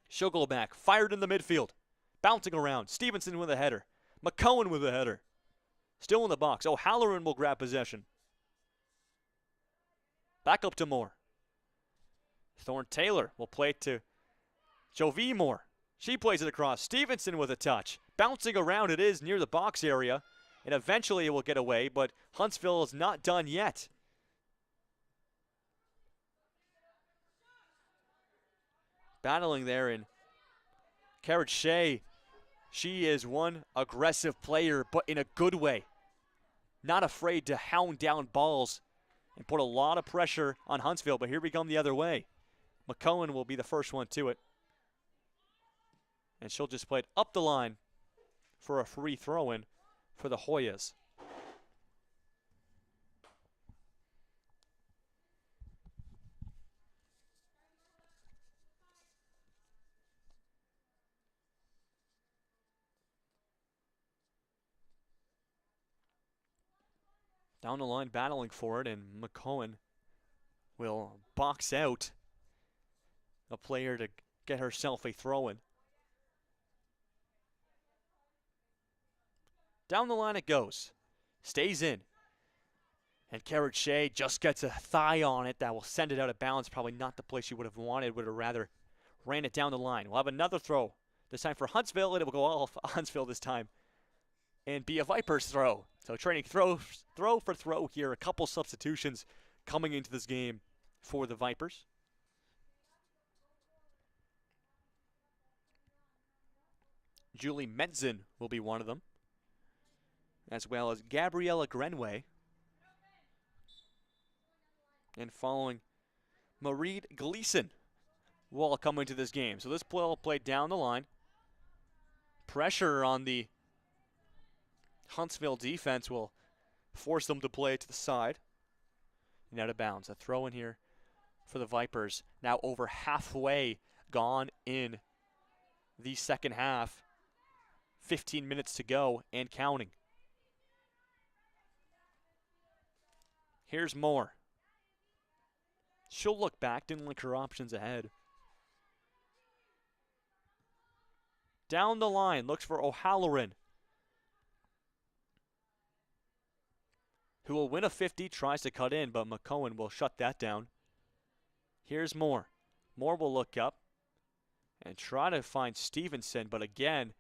She'll go back. Fired in the midfield. Bouncing around. Stevenson with a header. McCohen with a header. Still in the box. O'Halloran will grab possession. Back up to Moore. Thorne Taylor will play it to Jovi Moore. She plays it across. Stevenson with a touch. Bouncing around it is near the box area. and eventually it will get away, but Huntsville is not done yet. Battling there in Carrot Shea. She is one aggressive player, but in a good way. Not afraid to hound down balls and put a lot of pressure on Huntsville, but here we come the other way. McCohen will be the first one to it. And she'll just play it up the line for a free throw-in for the Hoyas. Down the line battling for it, and McCohen will box out a player to get herself a throw-in. Down the line it goes. Stays in. And Carrot Shea just gets a thigh on it that will send it out of bounds. Probably not the place she would have wanted. Would have rather ran it down the line. We'll have another throw. This time for Huntsville, and it will go off Huntsville this time and be a Vipers throw. So trading throw for throw here. A couple substitutions coming into this game for the Vipers. Julie Mentzen will be one of them, as well as Gabriella Grenway. And following Marie Gleason will all come into this game. So this play will play down the line. Pressure on the Huntsville defense will force them to play to the side and out of bounds. A throw in here for the Vipers. Now over halfway gone in the second half. 15 minutes to go and counting. Here's Moore. She'll look back, didn't like her options ahead. Down the line, looks for O'Halloran, who will win a 50, tries to cut in, but McCohen will shut that down. Here's Moore. Moore will look up and try to find Stevenson, but again,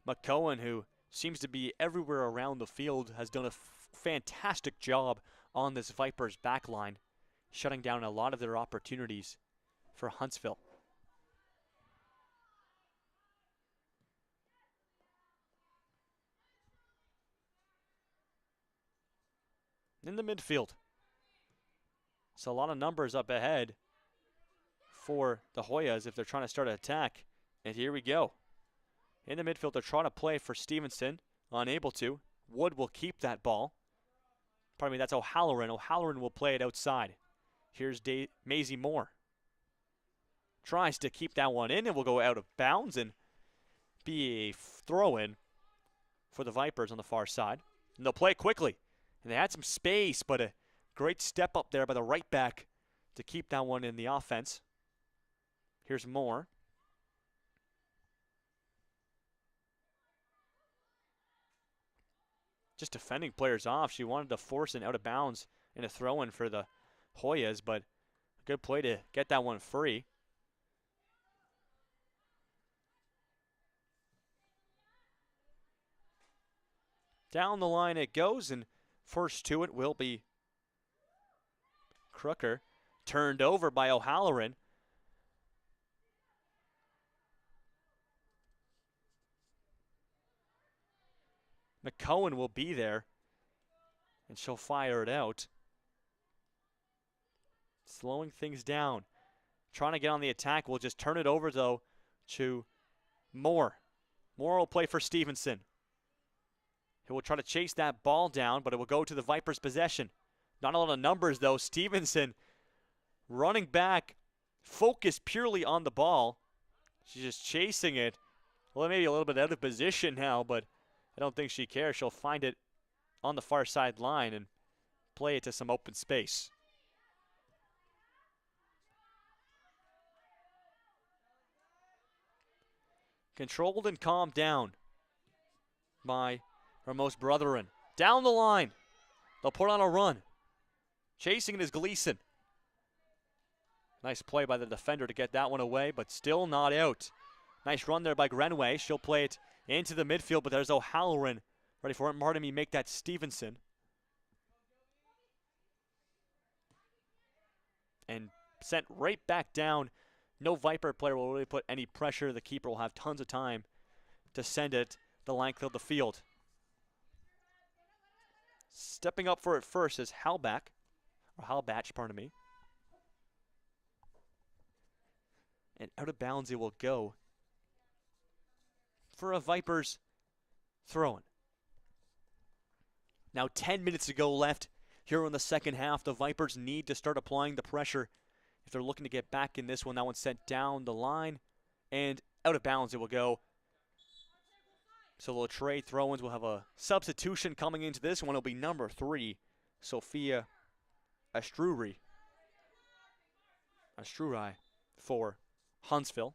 McCohen, who seems to be everywhere around the field, has done a fantastic job on this Vipers back line, shutting down a lot of their opportunities for Huntsville. In the midfield. So a lot of numbers up ahead for the Hoyas if they're trying to start an attack. And here we go. In the midfield, they're trying to play for Stevenson. Unable to. Wood will keep that ball. Pardon me, that's O'Halloran. O'Halloran will play it outside. Here's Maisie Moore. Tries to keep that one in and will go out of bounds and be a throw-in for the Vipers on the far side. And they'll play quickly. And they had some space, but a great step up there by the right back to keep that one in the offense. Here's Moore. Just defending players off. She wanted to force an out of bounds and a throw-in for the Hoyas, but a good play to get that one free. Down the line it goes, and first to it will be Crooker. Turned over by O'Halloran. McCohen will be there, and she'll fire it out. Slowing things down. Trying to get on the attack. We'll just turn it over, though, to Moore. Moore will play for Stevenson. He will try to chase that ball down, but it will go to the Vipers' possession. Not a lot of numbers, though. Stevenson running back, focused purely on the ball. She's just chasing it. Well, maybe a little bit out of position now, but I don't think she cares. She'll find it on the far side line and play it to some open space. Controlled and calmed down by Ramos Brethren. Down the line. They'll put on a run. Chasing it is Gleason. Nice play by the defender to get that one away, but still not out. Nice run there by Grenway. She'll play it into the midfield, but there's O'Halloran Ready for it. Pardon me, make that Stevenson. And sent right back down. No Viper player will really put any pressure. The keeper will have tons of time to send it the length of the field. Stepping up for it first is Halbach, pardon me. And out of bounds it will go for a Vipers throw-in. Now 10 minutes to go left here in the second half. The Vipers need to start applying the pressure if they're looking to get back in this one. That one's sent down the line and out of bounds it will go. So the trade throw-ins will have a substitution coming into this one. It'll be number 3, Sophia Astruri for Huntsville.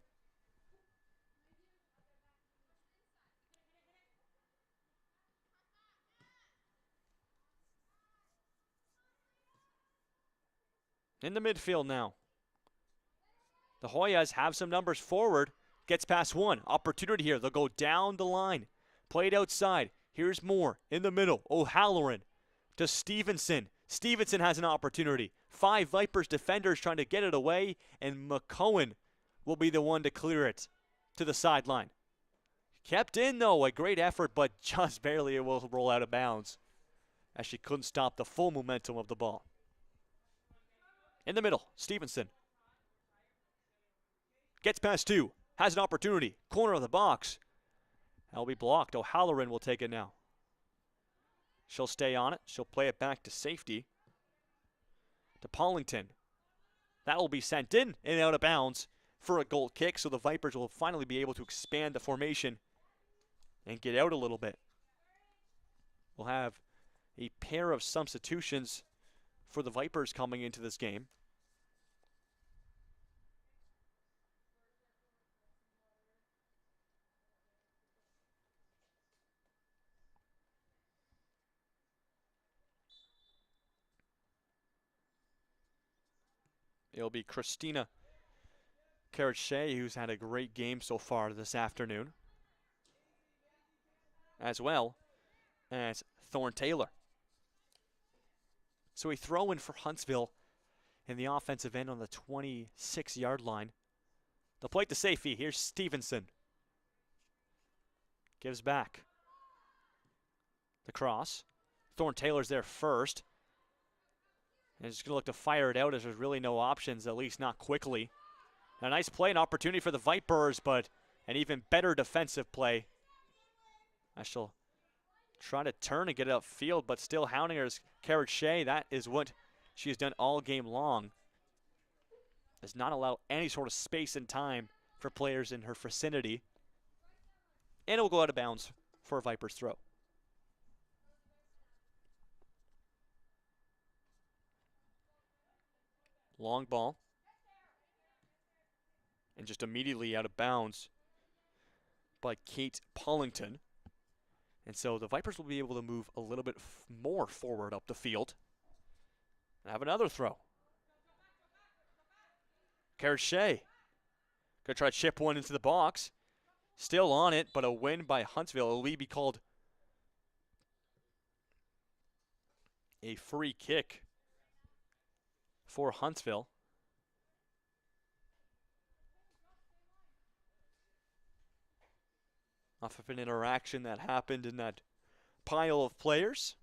In the midfield now. The Hoyas have some numbers forward. Gets past one. Opportunity here. They'll go down the line. Played outside. Here's more. In the middle. O'Halloran to Stevenson. Stevenson has an opportunity. 5 Vipers defenders trying to get it away. And McCohen will be the one to clear it to the sideline. Kept in, though. A great effort, but just barely it will roll out of bounds, as she couldn't stop the full momentum of the ball. In the middle, Stevenson. Gets past 2. Has an opportunity. Corner of the box. That'll be blocked. O'Halloran will take it now. She'll stay on it. She'll play it back to safety. To Pollington. That'll be sent in and out of bounds for a goal kick. So the Vipers will finally be able to expand the formation and get out a little bit. We'll have a pair of substitutions for the Vipers coming into this game. It'll be Christina Carrot-Shea, who's had a great game so far this afternoon, as well as Thorne Taylor. So we throw in for Huntsville in the offensive end on the 26-yard line. They'll play it to safety. Here's Stevenson. Gives back. The cross. Thorne Taylor's there first. And just going to look to fire it out as there's really no options, at least not quickly. A nice play, an opportunity for the Vipers, but an even better defensive play. I shall try to turn and get it upfield, but still hounding her is Carrot-Shea. That is what she has done all game long. Does not allow any sort of space and time for players in her vicinity. And it will go out of bounds for a Vipers throw. Long ball. And just immediately out of bounds by Kate Pollington. And so the Vipers will be able to move a little bit more forward up the field. And have another throw. Carrot-Shea. Gonna try to chip one into the box. Still on it, but a win by Huntsville. It will be called a free kick for Huntsville. Off of an interaction that happened in that pile of players.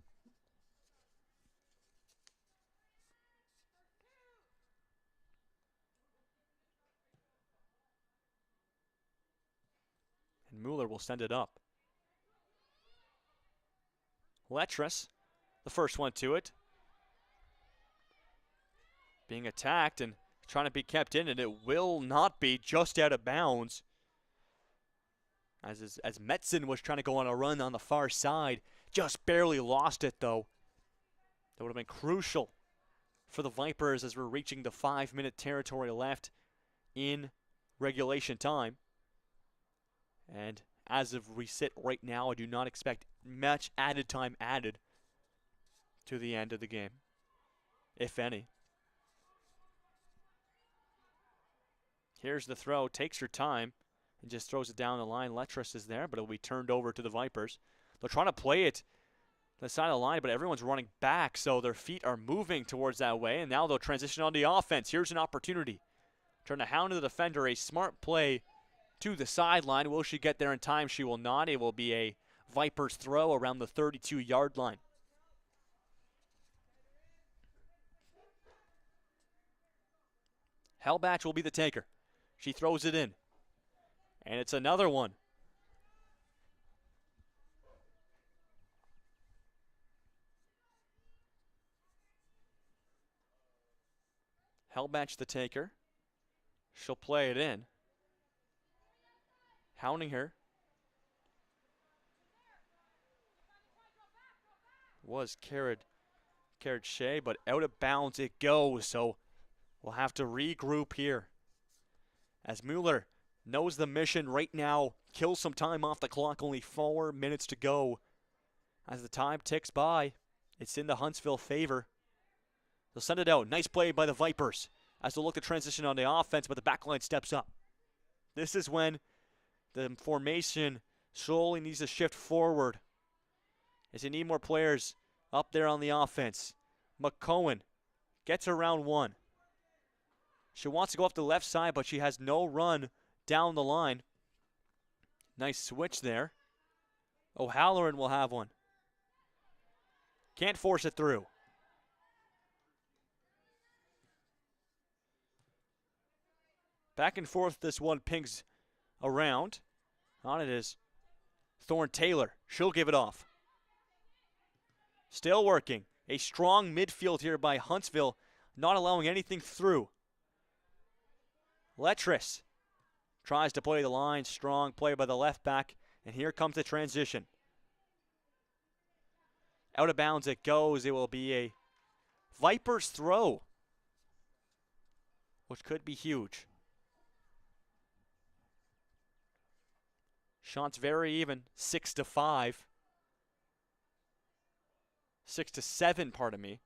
And Mueller will send it up. Letras, the first one to it. Being attacked and trying to be kept in, and it will not be, just out of bounds. As Metzen was trying to go on a run on the far side. Just barely lost it, though. That would have been crucial for the Vipers as we're reaching the 5-minute territory left in regulation time. And as of we sit right now, I do not expect much added time added to the end of the game, if any. Here's the throw, takes her time, and just throws it down the line. Letras is there, but it'll be turned over to the Vipers. They're trying to play it to the side of the line, but everyone's running back, so their feet are moving towards that way, and now they'll transition on the offense. Here's an opportunity. Trying to hound the defender, a smart play to the sideline. Will she get there in time? She will not. It will be a Vipers throw around the 32-yard line. Hellbatch will be the taker. She throws it in. And it's another one. Hellbatch the taker. She'll play it in. Hounding her. Was carried Shea, but out of bounds it goes, so we'll have to regroup here. As Mueller knows the mission right now, kill some time off the clock, only 4 minutes to go. As the time ticks by, it's in the Huntsville favor. They'll send it out. Nice play by the Vipers as they'll look to transition on the offense, but the backline steps up. This is when the formation slowly needs to shift forward as you need more players up there on the offense. McCohen gets around one. She wants to go off the left side, but she has no run down the line. Nice switch there. O'Halloran will have one. Can't force it through. Back and forth, this one pings around. On it is Thorne Taylor. She'll give it off. Still working. A strong midfield here by Huntsville, not allowing anything through. Letras tries to play the line. Strong play by the left back. And here comes the transition. Out of bounds it goes. It will be a Vipers throw, which could be huge. Shots very even, 6-5. 6-7, pardon me,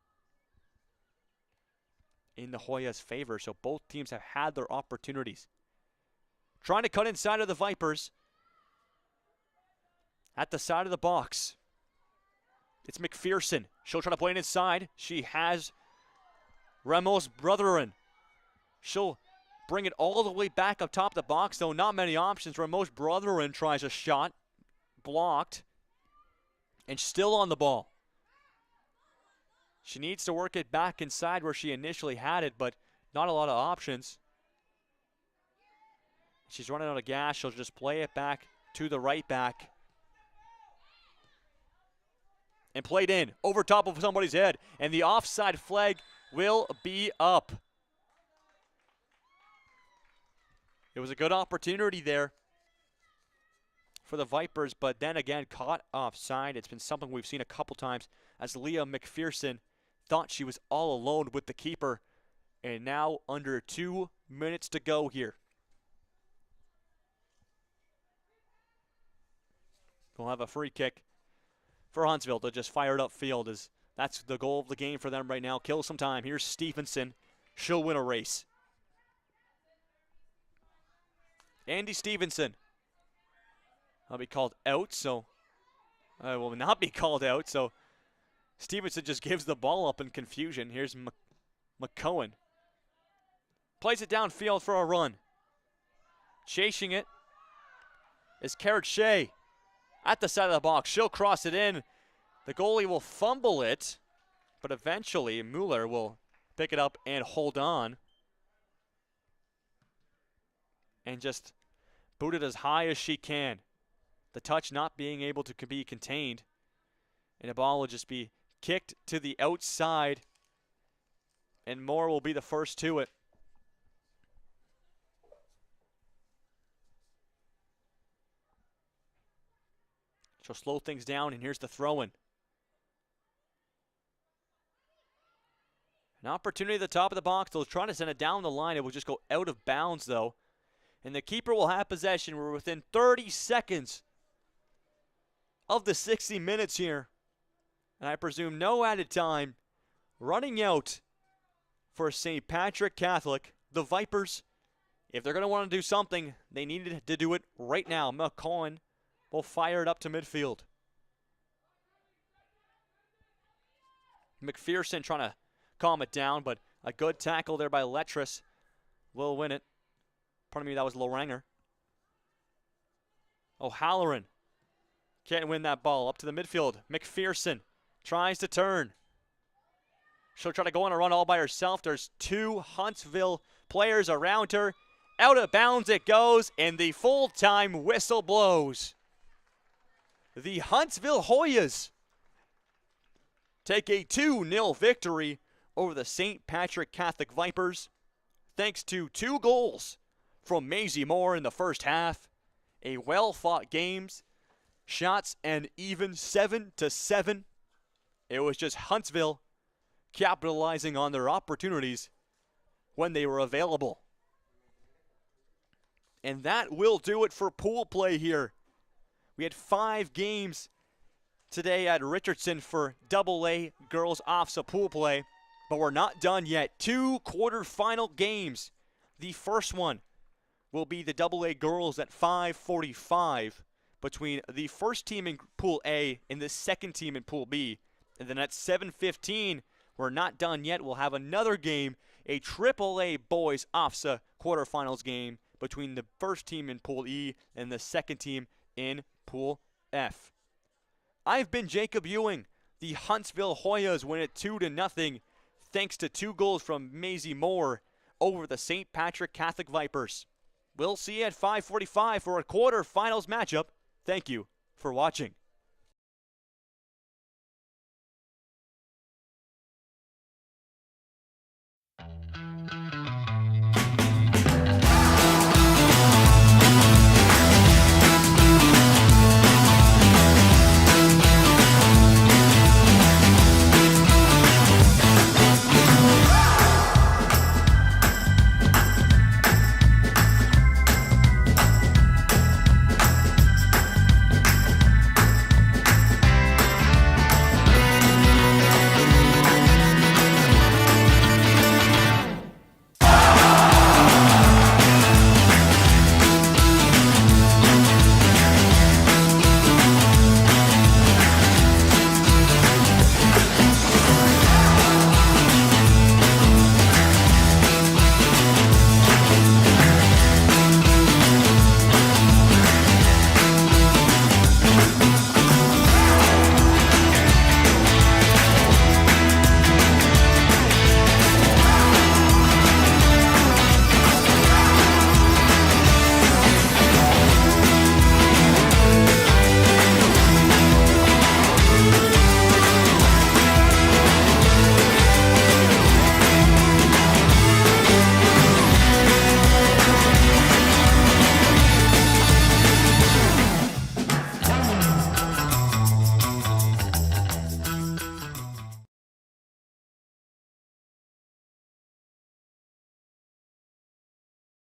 in the Hoyas' favor. So both teams have had their opportunities. Trying to cut inside of the Vipers. At the side of the box, it's McPherson. She'll try to play it inside. She has Ramos Brotherin. She'll bring it all the way back up top of the box, though not many options. Ramos Brotherin tries a shot, blocked, and still on the ball. She needs to work it back inside where she initially had it, but not a lot of options. She's running out of gas. She'll just play it back to the right back. And played in over top of somebody's head. And the offside flag will be up. It was a good opportunity there for the Vipers, but then again caught offside. It's been something we've seen a couple times as Leah McPherson thought she was all alone with the keeper. And now under 2 minutes to go here. We'll have a free kick for Huntsville to just fire it upfield, as that's the goal of the game for them right now. Kill some time. Here's Stevenson. She'll win a race. Andy Stevenson. I'll be called out, so I will not be called out. So Stevenson just gives the ball up in confusion. Here's McCohen. Plays it downfield for a run. Chasing it is Carrot Shea. At the side of the box, she'll cross it in. The goalie will fumble it, but eventually Mueller will pick it up and hold on. And just boot it as high as she can. The touch not being able to be contained. And the ball will just be kicked to the outside. And Moore will be the first to it. She'll slow things down, and here's the throw-in. An opportunity at the top of the box. They'll try to send it down the line. It will just go out of bounds, though. And the keeper will have possession. We're within 30 seconds of the 60 minutes here. And I presume no added time. Running out for St. Patrick Catholic. The Vipers, if they're going to want to do something, they needed to do it right now. McCohen will fire it up to midfield. McPherson trying to calm it down, but a good tackle there by Letras will win it. Pardon me, that was Loranger. O'Halloran can't win that ball. Up to the midfield. McPherson tries to turn. She'll try to go on a run all by herself. There's 2 Huntsville players around her. Out of bounds it goes, and the full-time whistle blows. The Huntsville Hoyas take a 2-0 victory over the St. Patrick Catholic Vipers, thanks to 2 goals from Maisie Moore in the first half. A well-fought games, shots and even 7-7. It was just Huntsville capitalizing on their opportunities when they were available. And that will do it for pool play here. We had 5 games today at Richardson for AA girls OFSAA pool play, but we're not done yet. 2 quarterfinal games. The first one will be the AA girls at 5:45 between the first team in Pool A and the second team in Pool B. And then at 7:15, we're not done yet. We'll have another game, a AAA boys OFSAA quarterfinals game between the first team in Pool E and the second team in Pool F. I've been Jacob Ewing. The Huntsville Hoyas win it 2-0 thanks to 2 goals from Maisie Moore over the St. Patrick Catholic Vipers. We'll see you at 5:45 for a quarterfinals matchup. Thank you for watching.